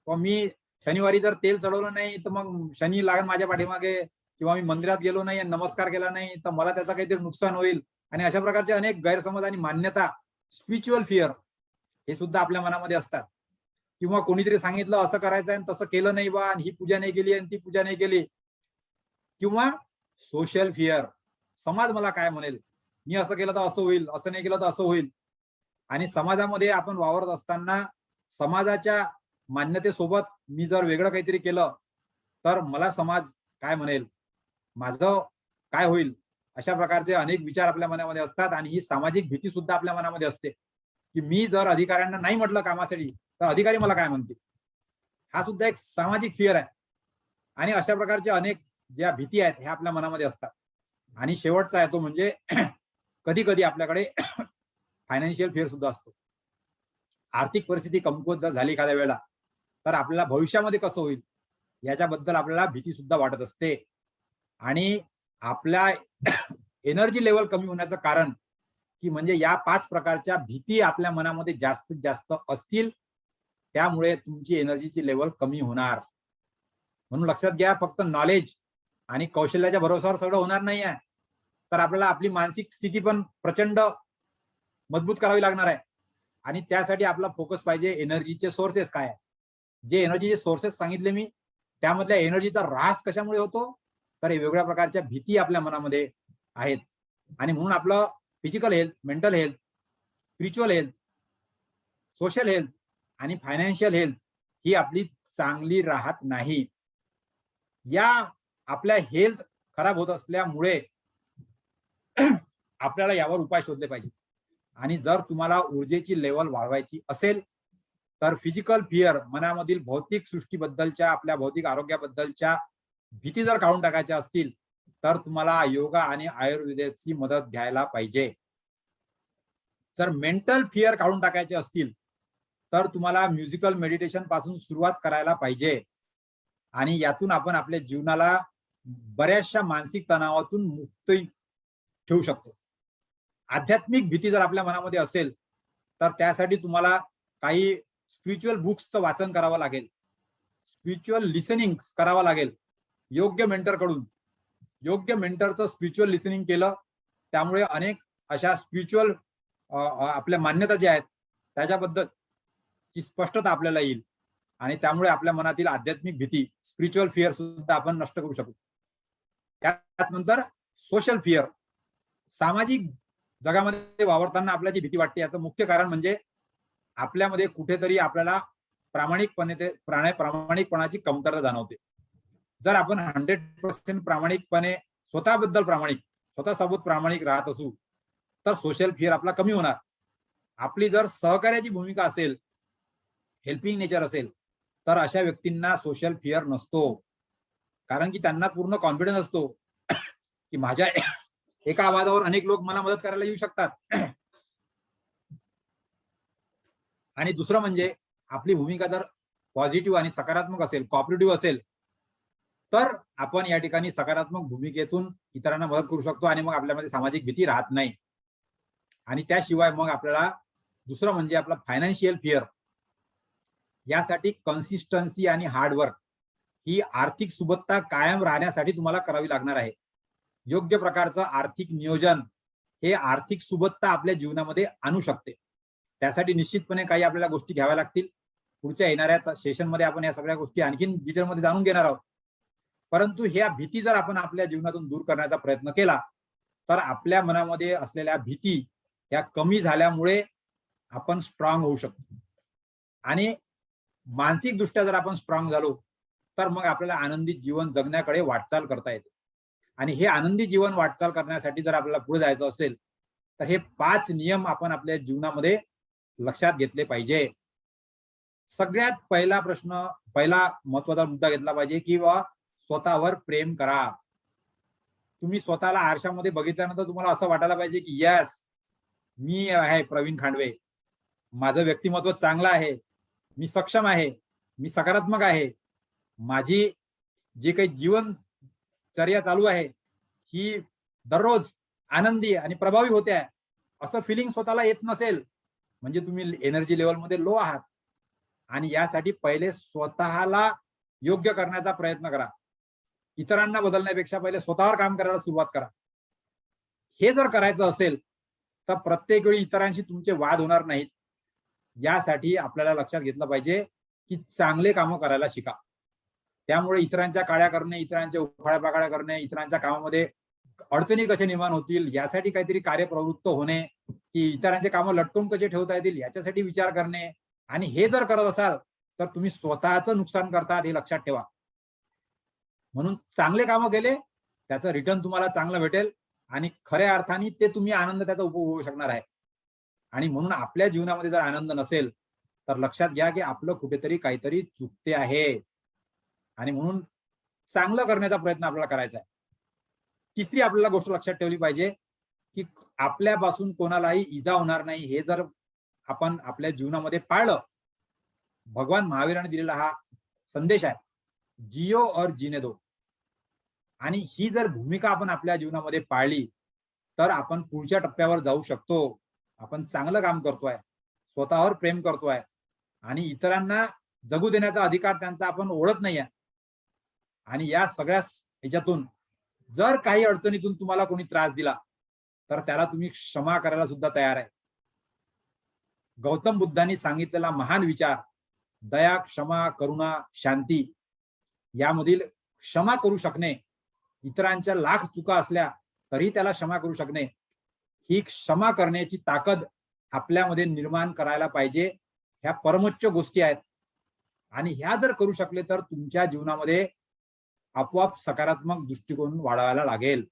C: व मी शनिवारी जर तेल चढवलं नाही तर मग शनी लागेल माझ्या पाठीमागे, किंवा मी मंदिरात गेलो नाही आणि नमस्कार केला नाही तर मला त्याचा काहीतरी नुकसान होईल, आणि अशा प्रकारचे अनेक गैरसमज आणि मान्यता, स्पिरिच्युअल फिअर, हे सुद्धा आपल्या मनामध्ये असतात. किंवा कोणीतरी सांगितलं असं करायचं आणि तसं केलं नाही बा, आणि ही पूजा नाही केली आणि ती पूजा नाही केली. किंवा सोशल फिअर, समाज मला काय म्हणेल, मी असं केलं तर असं होईल, असं नाही केलं तर असं होईल. आणि समाजामध्ये आपण वावरत असताना समाजाच्या मान्यतेसोबत मी जर वेगळं काहीतरी केलं तर मला समाज काय म्हणेल, माझं काय होईल, अशा प्रकारचे अनेक विचार आपल्या मनामध्ये असतात. आणि ही सामाजिक भीती सुद्धा आपल्या मनामध्ये असते की मी जर अधिकाऱ्यांना नाही म्हटलं कामासाठी तर अधिकारी मला काय म्हणतील. हा सुद्धा एक सामाजिक फिअर आहे. आणि अशा प्रकारच्या अनेक ज्या भीती आहेत ह्या आपल्या मनामध्ये असतात. आणि शेवटचा आहे तो म्हणजे कधी कधी आपल्याकडे फायनान्शियल फिअर सुद्धा असतो. आर्थिक परिस्थिती कमकुवत जर झाली एखाद्या वेळेला तर आपल्याला भविष्यामध्ये कसं होईल याच्याबद्दल आपल्याला भीती सुद्धा वाटत असते. आणि आपल्या एनर्जी लेवल कमी होण्याचं कारण की म्हणजे या 5 प्रकारच्या भीती आपल्या मनामध्ये जास्तीत जास्त असतील, त्यामुळे तुमची एनर्जीची लेवल कमी होणार. म्हणून लक्षात घ्या, फक्त नॉलेज आणि कौशल्याच्या भरोश्यावर सगळं होणार नाही आहे, तर आपल्याला आपली मानसिक स्थिती पण प्रचंड मजबूत करावी लागणार आहे. आणि त्यासाठी आपला फोकस पाहिजे एनर्जीचे सोर्सेस काय आहे. जे एनर्जीचे सोर्सेस सांगितले मी, त्यामधल्या एनर्जीचा ऱ्हास कशामुळे होतो, तर हे वेगवेगळ्या प्रकारच्या भीती आपल्या मनामध्ये आहेत. आणि म्हणून आपलं physical health, mental health, spiritual health, social health आणि फायनान्शियल हेल्थ ही आपली चांगली राहत नाही. या आपल्या हेल्थ खराब होत असल्यामुळे आपल्याला यावर उपाय शोधले पाहिजे. आणि जर तुम्हाला ऊर्जेची लेवल वाढवायची असेल तर फिजिकल फिअर, मनामधील भौतिक सृष्टीबद्दलच्या, आपल्या भौतिक आरोग्याबद्दलच्या भीती जर काढून टाकायच्या असतील तर तुम्हाला योगा आणि आयुर्वेदाची मदत घ्यायला पाहिजे. जर मेंटल फिअर काढून टाकायचे असतील तर तुम्हाला म्युझिकल मेडिटेशन पासून सुरुवात करायला पाहिजे. आणि यातून आपण आपल्या जीवनाला बऱ्याचशा मानसिक तणावातून मुक्त ठेवू शकतो. आध्यात्मिक भीती जर आपल्या मनामध्ये असेल तर त्यासाठी तुम्हाला काही स्पिरिच्युअल बुक्सचं वाचन करावं लागेल, स्पिरिच्युअल लिसनिंग करावं लागेल योग्य मेंटर कडून. योग्य मेंटरचं स्पिरिच्युअल लिसनिंग केलं, त्यामुळे अनेक अशा स्पिरिच्युअल आपल्या मान्यता ज्या आहेत त्याच्याबद्दल ची स्पष्टता आपल्याला येईल आणि त्यामुळे आपल्या मनातील आध्यात्मिक भीती, स्पिरिच्युअल फिअर सुद्धा आपण नष्ट करू शकू. त्यानंतर सोशल फिअर, सामाजिक जगामध्ये वावरताना आपल्याला जी भीती वाटते याचं मुख्य कारण म्हणजे आपल्यामध्ये कुठेतरी आपल्याला प्रामाणिकपणाची कमतरता जाणवते. जर आपण 100% प्रामाणिकपणे स्वतःसोबत प्रामाणिक राहत असू तर सोशल फिअर आपला कमी होणार. आपली जर सहकार्याची भूमिका असेल, हेल्पिंग नेचर असेल, तर अशा व्यक्तींना सोशल फिअर नसतो. कारण की त्यांना पूर्ण कॉन्फिडन्स असतो की माझ्या एका आवाजावर अनेक लोक मला मदत करायला येऊ शकतात. आणि दुसरं म्हणजे आपली भूमिका जर पॉझिटिव्ह आणि सकारात्मक असेल, कॉपरेटिव्ह असेल, तर आपण या ठिकाणी सकारात्मक भूमिकेतून इतरांना मदत करू शकतो आणि मग आपल्यामध्ये सामाजिक भीती राहत नाही. आणि त्याशिवाय मग आपल्याला दुसरं म्हणजे आपला फायनान्शियल फिअर. यासाठी कन्सिस्टन्सी आणि हार्डवर्क ही आर्थिक सुबत्ता कायम राहण्यासाठी तुम्हाला करावी लागणार आहे. योग्य प्रकारचं आर्थिक नियोजन हे आर्थिक सुबत्ता आपल्या जीवनामध्ये आणू शकते. त्यासाठी निश्चितपणे काही आपल्याला गोष्टी घ्याव्या लागतील. पुढच्या येणाऱ्या सेशनमध्ये आपण या सगळ्या गोष्टी आणखीन डिटेलमध्ये जाणून घेणार आहोत. परंतु ह्या भीती जर आपण आपल्या जीवनातून दूर करण्याचा प्रयत्न केला तर आपल्या मनामध्ये असलेल्या भीती या कमी झाल्यामुळे आपण स्ट्रॉंग होऊ शकतो. आणि मानसिक दृष्ट्या जर आपण स्ट्रॉंग झालो तर मग आपल्याला आनंदी जीवन जगण्याकडे वाटचाल करता येते. आणि हे आनंदी जीवन वाटचाल करण्यासाठी जर आपल्याला पुढे जायचं असेल तर हे 5 नियम आपण आपल्या जीवनामध्ये लक्षात घेतले पाहिजे. सगळ्यात पहिला महत्वाचा मुद्दा घेतला पाहिजे की स्वतःवर प्रेम करा. तुम्ही स्वतःला आरशामध्ये बघितल्यानंतर तुम्हाला असं वाटायला पाहिजे की यस, मी आहे प्रवीण खांडवे, माझं व्यक्तिमत्व चांगलं आहे, मी सक्षम आहे, मी सकारात्मक आहे, माझी जी काही जीवनचर्या चालू आहे ही दररोज आनंदी आणि प्रभावी होते आहे, असं फिलिंग स्वतःला येत नसेल म्हणजे तुम्ही एनर्जी लेवलमध्ये लो आहात. आणि यासाठी पहिले स्वतःला योग्य करण्याचा प्रयत्न करा. इतरांना बदलण्यापेक्षा पहिले स्वतःवर काम करायला सुरुवात करा. हे जर करायचं असेल तर प्रत्येक वेळी इतरांशी तुमचे वाद होणार नाहीत. यासाठी आपल्याला लक्षात घेतलं पाहिजे की चांगले कामं करायला शिका. त्यामुळे इतरांच्या काळ्या करणे, इतरांच्या उखाड्यापाखाड्या करणे, इतरांच्या कामामध्ये अडचणी कशा निर्माण होतील यासाठी काहीतरी कार्यप्रवृत्त होणे, की इतरांचे कामं लटकवून कसे ठेवता येतील याच्यासाठी विचार करणे. आणि हे जर करत असाल तर तुम्ही स्वतःचं नुकसान करतात हे लक्षात ठेवा. म्हणून चांगले कामं केले त्याचं रिटर्न तुम्हाला चांगलं भेटेल आणि खऱ्या अर्थाने ते तुम्ही आनंद त्याचा उपभोग होऊ शकणार आहे. आणि म्हणून आपल्या जीवनामध्ये जर आनंद नसेल तर लक्षात घ्या की आपलं कुठेतरी काहीतरी चुकते आहे. आणि म्हणून चांगलं करण्याचा प्रयत्न आपल्याला करायचा आहे. तिसरी आपल्याला गोष्ट लक्षात ठेवली पाहिजे की आपल्यापासून कोणालाही इजा होणार नाही हे जर आपण आपल्या जीवनामध्ये पाळलं, भगवान महावीरांनी दिलेला हा संदेश आहे, जियो और जीने दो. आणि ही जर भूमिका आपण आपल्या जीवनामध्ये पाळली तर आपण पुढच्या टप्प्यावर जाऊ शकतो. आपण चांगलं काम करतोय, स्वतःवर प्रेम करतोय आणि इतरांना जगू देण्याचा अधिकार त्यांचा आपण ओळख नाहीये. आणि या सगळ्या ह्याच्यातून जर काही अडचणीतून तुम्हाला कोणी त्रास दिला तर त्याला तुम्ही क्षमा करायला सुद्धा तयार आहे. गौतम बुद्धांनी सांगितलेला महान विचार दया, क्षमा, करुणा, शांती यामधील क्षमा करू शकणे, इतरांच्या लाख चुका असल्या तरी त्याला क्षमा करू शकणे, ही क्षमा करण्याची ताकद आपल्यामध्ये निर्माण करायला पाहिजे. ह्या परमोच्च गोष्टी आहेत आणि ह्या जर करू शकले तर तुमच्या जीवनामध्ये आपोआप सकारात्मक दृष्टिकोन वाढवायला लागेल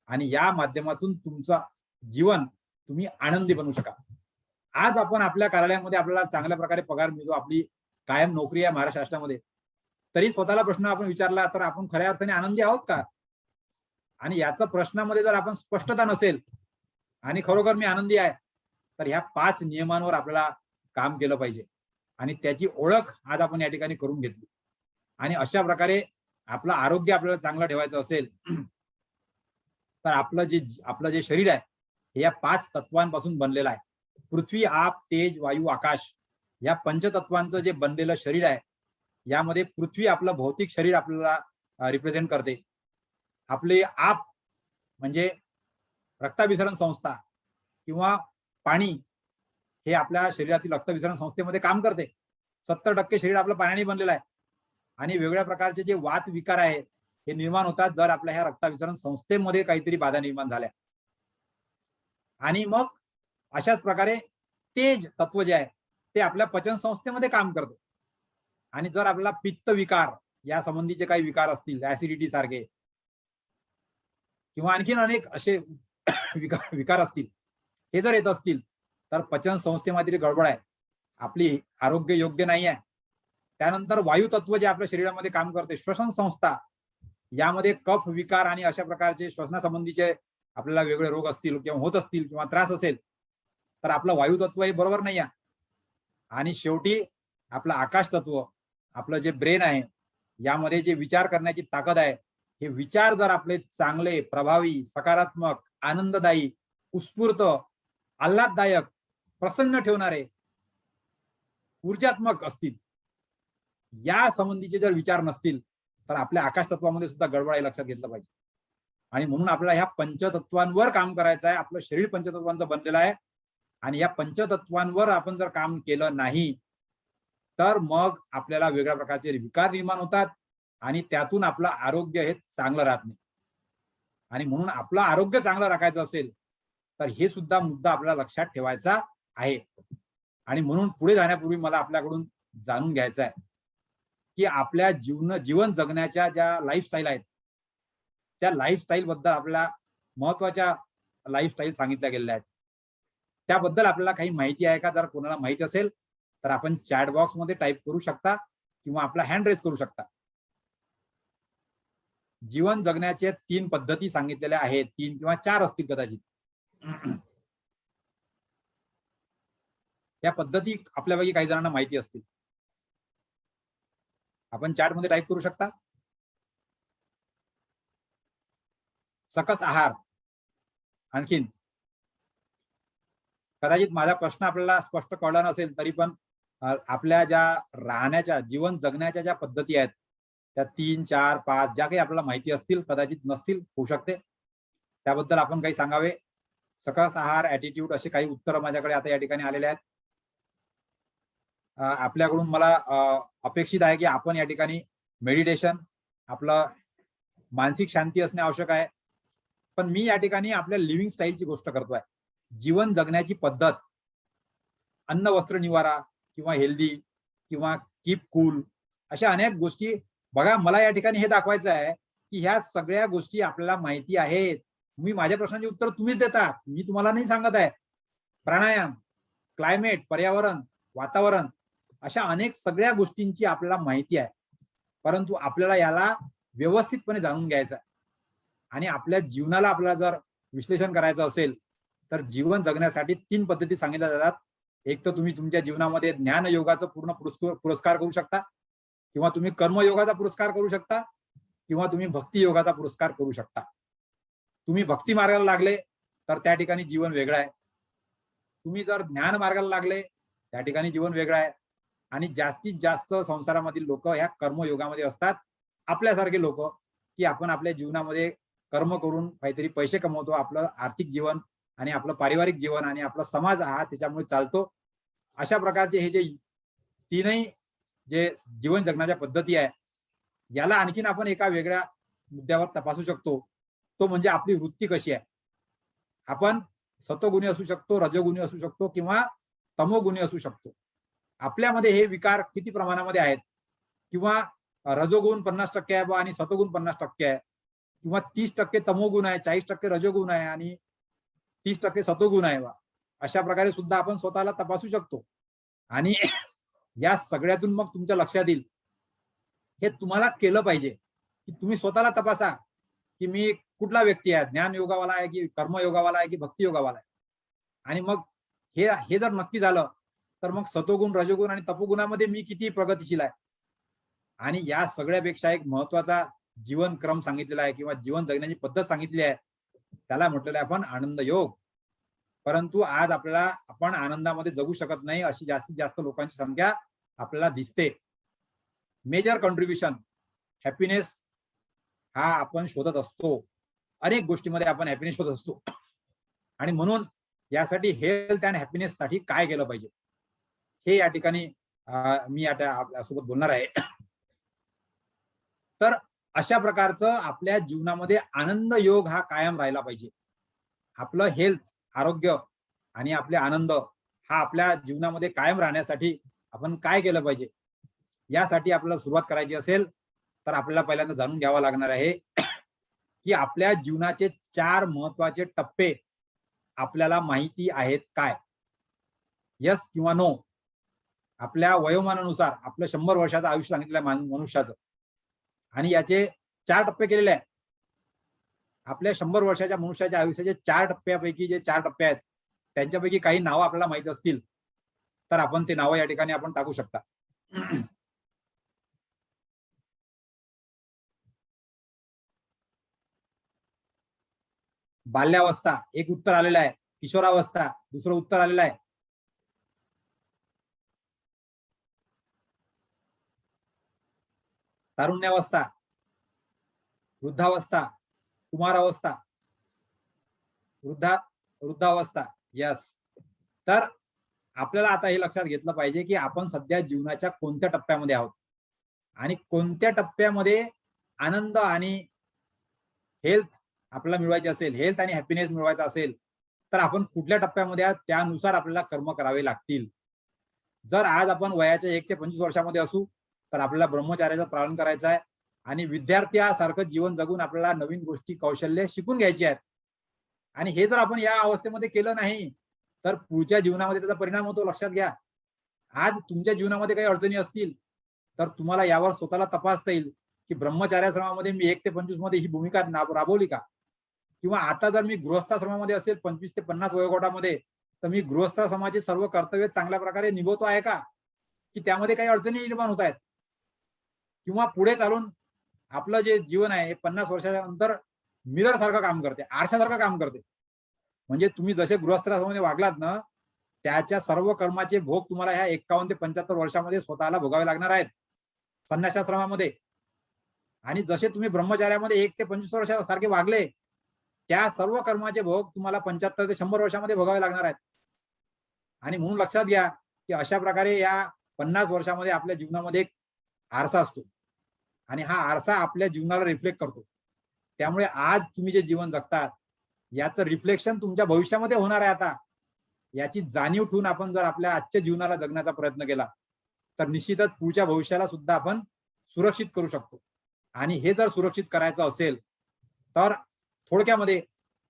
C: आणि या माध्यमातून तुमचं जीवन तुम्ही आनंदी बनवू शकाल. आज आपण आपल्या कार्यालयामध्ये आपल्याला चांगल्या प्रकारे पगार मिळतो, आपली कायम नोकरी आहे महाराष्ट्र शासनामध्ये, तरी स्वतःला प्रश्न आपण विचारला तर आपण खऱ्या अर्थाने आनंदी आहोत का? आणि याचा प्रश्नामध्ये जर आपण स्पष्टता नसेल आणि खरोखर मी आनंदी आहे तर ह्या 5 नियमांवर आपल्याला काम केलं पाहिजे आणि त्याची ओळख आज आपण या ठिकाणी करून घेतली. आणि अशा प्रकारे आपलं आरोग्य आपल्याला चांगलं ठेवायचं असेल तर आपलं जे शरीर आहे हे या 5 तत्वांपासून बनलेलं आहे. पृथ्वी, आप, तेज, वायू, आकाश या पंचतत्वांचं जे बनलेलं शरीर आहे यामध्ये पृथ्वी आपलं भौतिक शरीर आपल्याला रिप्रेझेंट करते. आपले आप म्हणजे रक्ताभिसरण संस्था किंवा पाणी हे आपल्या शरीरातील रक्तभिसरण संस्थेमध्ये काम करते. 70% शरीर आपलं पाण्याने बनलेलं आहे आणि वेगवेगळ्या प्रकारचे जे वात विकार आहे हे निर्माण होतात जर आपल्या ह्या रक्ताभिसरण संस्थेमध्ये काहीतरी बाधा निर्माण झाल्या. आणि मग अशाच प्रकारे तेज तत्व जे आहे ते आपल्या पचन संस्थेमध्ये काम करते. आणि जर आपल्याला पित्त विकार या संबंधीचे काही विकार असतील, ऍसिडिटी सारखे किंवा आणखीन अनेक असे विकार असतील, हे जर येत असतील तर पचन संस्थेमध्ये गडबड आहे, आपली आरोग्य योग्य नाही आहे. त्यानंतर वायू तत्व जे आपल्या शरीरामध्ये काम करते, श्वसन संस्था, यामध्ये कफ विकार आणि अशा प्रकारचे श्वसनासंबंधीचे आपल्याला वेगळे रोग असतील किंवा होत असतील किंवा त्रास असेल तर आपलं वायू तत्व हे बरोबर नाही आहे. आणि शेवटी आपलं आकाश तत्व, आपलं जे ब्रेन आहे, यामध्ये जे विचार करण्याची ताकद आहे, हे विचार जर आपले चांगले, प्रभावी, सकारात्मक, आनंददायी, उत्स्फूर्त, आल्हाददायक, प्रसन्न ठेवणारे, ऊर्जात्मक असतील, या संबंधीचे जर विचार नसतील तर आपल्या आकाश तत्वामध्ये सुद्धा गडबड आहे, लक्षात घेतलं पाहिजे. आणि म्हणून आपल्याला ह्या पंचतत्वांवर काम करायचं आहे. आपलं शरीर पंचतत्वांचं बनलेलं आहे आणि या पंचतत्वांवर आपण जर काम केलं नाही तर मग आपल्याला वेगळ्या प्रकारचे विकार निर्माण होतात आणि त्यातून आपलं आरोग्य हे चांगलं राहत नाही. आणि म्हणून आपलं आरोग्य चांगलं राखायचं असेल तर हे सुद्धा मुद्दा आपल्याला लक्षात ठेवायचा आहे. आणि म्हणून पुढे जाण्यापूर्वी मला आपल्याकडून जाणून घ्यायचं आहे की आपल्या जीवन जगण्याच्या ज्या लाईफस्टाईल आहेत त्या लाईफस्टाईल बद्दल आपल्याला महत्वाच्या लाईफस्टाईल सांगितल्या गेलेल्या आहेत. त्याबद्दल आपल्याला काही माहिती आहे का? जर कोणाला माहिती असेल तर आपण चॅट बॉक्स मध्ये टाईप करू शकता किंवा आपला हँड रेज करू शकता. जीवन जगण्याचे 3 पद्धती सांगितलेल्या आहेत, 3 किंवा 4 असतील कदाचित. त्या पद्धती आपल्यापैकी काही जणांना माहिती असतील. आपण चॅट मध्ये टाईप करू शकता. सकस आहार, आणखीन कदाचित माझा प्रश्न आपल्याला स्पष्ट कळला नसेल तरी पण आपल्या ज्या राहण्याच्या, जीवन जगण्याच्या ज्या पद्धती आहेत त्या 3, 4, 5 ज्या काही आपल्याला माहिती असतील, कदाचित नसतील, होऊ शकते, त्याबद्दल आपण काही सांगावे. सकस आहार, ऍटिट्यूड असे काही उत्तर माझ्याकडे आता या ठिकाणी आलेले आहेत. आपल्याकडून मला अपेक्षित आहे की आपण या ठिकाणी मेडिटेशन, आपलं मानसिक शांती असणे आवश्यक आहे. पण मी या ठिकाणी आपल्या लिव्हिंग स्टाईलची गोष्ट करतोय. जीवन जगण्याची पद्धत, अन्न, वस्त्र, निवारा किंवा हेल्दी किंवा कीप कूल, अशा अनेक गोष्टी. बघा, मला या ठिकाणी हे दाखवायचं आहे की ह्या सगळ्या गोष्टी आपल्याला माहिती आहेत. मी माझ्या प्रश्नांची उत्तर तुम्हीच देता, मी तुम्हाला नाही सांगत आहे. प्राणायाम, क्लायमेट, पर्यावरण, वातावरण, अशा अनेक सगळ्या गोष्टींची आपल्याला माहिती आहे. परंतु आपल्याला याला व्यवस्थितपणे जाणून घ्यायचं आहे. आणि आपल्या जीवनाला आपल्याला जर विश्लेषण करायचं असेल तर जीवन जगण्यासाठी 3 पद्धती सांगितल्या जातात. एक तर तुम्ही तुमच्या जीवनामध्ये ज्ञान योगाचा पूर्ण पुरस्कार करू शकता, किंवा तुम्ही कर्मयोगाचा पुरस्कार करू शकता, किंवा तुम्ही भक्ती योगाचा पुरस्कार करू शकता. तुम्ही भक्ती मार्गाला लागले तर त्या ठिकाणी जीवन वेगळं आहे. तुम्ही जर ज्ञान मार्गाला लागले त्या ठिकाणी जीवन वेगळं आहे. आणि जास्तीत जास्त संसारामधील लोक ह्या कर्मयोगामध्ये असतात. आपल्यासारखे लोक की आपण आपल्या जीवनामध्ये कर्म करून काहीतरी पैसे कमवतो, आपलं आर्थिक जीवन आणि आपलं पारिवारिक जीवन आणि आपला समाज हा त्याच्यामुळे चालतो. अशा प्रकारचे हे जे 3ही जे जीवन जगण्याच्या पद्धती आहे, याला आणखीन आपण एका वेगळ्या मुद्द्यावर तपासू शकतो. तो म्हणजे आपली वृत्ती कशी आहे. आपण सतोगुणी असू शकतो, रजोगुणी असू शकतो किंवा तमोगुणी असू शकतो. आपल्यामध्ये हे विकार किती प्रमाणामध्ये आहेत, किंवा रजोगुण 50% आहे आणि सतोगुण 50% आहे, किंवा 30% तमोगुण आहे, 40% रजोगुण आहे आणि 30% सतोगुण आहे. अशा प्रकारे सुद्धा आपण स्वतःला तपासू शकतो. आणि या सगळ्यातून मग तुमच्या लक्षात येईल, हे तुम्हाला केलं पाहिजे की तुम्ही स्वतःला तपासा की मी कुठला व्यक्ती आहे, ज्ञान योगावाला आहे की कर्मयोगावाला आहे की भक्ती योगावाला आहे. आणि मग हे जर नक्की झालं तर मग सतोगुण, रजोगुण आणि तपोगुणामध्ये मी किती प्रगतिशील आहे. आणि या सगळ्यापेक्षा एक महत्वाचा जीवन क्रम सांगितलेला आहे किंवा जीवन जगण्याची पद्धत सांगितली आहे, त्याला म्हटलेलं आहे आपण आनंद योग. परंतु आज आपण आनंदामध्ये जगू शकत नाही अशी जास्तीत जास्त लोकांची संख्या आपल्याला दिसते. मेजर कॉन्ट्रीब्युशन हॅपीनेस हा आपण शोधत असतो. अनेक गोष्टीमध्ये आपण हॅपीनेस शोधत असतो. आणि म्हणून यासाठी हेल्थ अँड हॅपीनेस साठी काय केलं पाहिजे हे या ठिकाणी मी आता आपल्यासोबत बोलणार आहे. तर अशा प्रकारचं आपल्या जीवनामध्ये आनंद योग हा कायम राहिला पाहिजे. आपलं हेल्थ, आरोग्य आणि आपले आनंद हा आपल्या जीवनामध्ये कायम राहण्यासाठी आपण काय केलं पाहिजे, यासाठी आपल्याला सुरुवात करायची असेल तर आपल्याला पहिल्यांदा जाणून घ्यावं लागणार आहे की आपल्या जीवनाचे 4 महत्वाचे टप्पे आपल्याला माहिती आहेत काय? यस किंवा नो. आपल्या वयोमानानुसार आपलं 100 वर्षाचं आयुष्य सांगितलं मनुष्याचं आणि याचे 4 टप्पे केलेले आहेत. आपल्या 100 वर्षाच्या मनुष्याच्या आयुष्याचे 4 टप्प्यापैकी जे 4 टप्पे आहेत त्यांच्यापैकी काही नावं आपल्याला माहित असतील तर आपण ते नावं या ठिकाणी आपण टाकू शकता. बाल्यावस्था एक उत्तर आलेलं आहे. किशोरावस्था दुसरं उत्तर आलेलं आहे. तारुण्यावस्था, वृद्धावस्था, कुमारावस्था, वृद्धावस्था. यस. तर आपल्याला आता हे लक्षात घेतलं पाहिजे की आपण सध्या जीवनाच्या कोणत्या टप्प्यामध्ये आहोत आणि कोणत्या टप्प्यामध्ये आनंद आणि हेल्थ आपल्याला मिळवायचे असेल, हेल्थ आणि हॅपीनेस मिळवायचा असेल तर आपण कुठल्या टप्प्यामध्ये आहात त्यानुसार आपल्याला कर्म करावे लागतील. जर आज आपण वयाच्या 1 ते 25 वर्षामध्ये असू तर आपल्याला ब्रह्मचार्याचं पालन करायचं आहे आणि विद्यार्थ्यासारखं जीवन जगून आपल्याला नवीन गोष्टी, कौशल्य शिकून घ्यायची आहेत. आणि हे जर आपण या अवस्थेमध्ये केलं नाही तर पुढच्या जीवनामध्ये त्याचा परिणाम होतो. लक्षात घ्या. आज तुमच्या जीवनामध्ये काही अडचणी असतील तर तुम्हाला यावर स्वतःला तपासता येईल की ब्रह्मचार्याश्रमामध्ये मी 1 ते 25 मध्ये ही भूमिका राबवली का, किंवा आता जर मी गृहस्थाश्रमामध्ये असेल 25 ते 50 वयोगटामध्ये तर मी गृहस्थाश्रमाची सर्व कर्तव्य चांगल्या प्रकारे निभवतो आहे का, की त्यामध्ये काही अडचणी निर्माण होत आहेत, किंवा पुढे चालून आपलं जे जीवन आहे 50 वर्षाच्या नंतर मिरर सारखं काम करते, आरशासारखं काम करते. म्हणजे तुम्ही जसे गृहस्थाश्रमामध्ये वागलात ना त्याच्या सर्व कर्माचे भोग तुम्हाला ह्या 51 ते 75 वर्षामध्ये स्वतःला भोगावे लागणार आहेत संन्यासाश्रमामध्ये. आणि जसे तुम्ही ब्रह्मचार्यामध्ये 1 ते 25 वर्षासारखे वागले त्या सर्व कर्माचे भोग तुम्हाला 75 ते 100 वर्षामध्ये भोगावे लागणार आहेत. आणि म्हणून लक्षात घ्या की अशा प्रकारे या 50 वर्षामध्ये आपल्या जीवनामध्ये एक आरसा असतो आणि हा आरसा आपल्या जीवनाला रिफ्लेक्ट करतो. त्यामुळे आज तुम्ही जे जीवन जगतात याचं रिफ्लेक्शन तुमच्या भविष्यामध्ये होणार आहे. आता याची जाणीव ठेवून आपण जर आपल्या आजच्या जीवनाला जगण्याचा प्रयत्न केला तर निश्चितच पुढच्या भविष्याला सुद्धा आपण सुरक्षित करू शकतो. आणि हे जर सुरक्षित करायचं असेल तर थोडक्यामध्ये,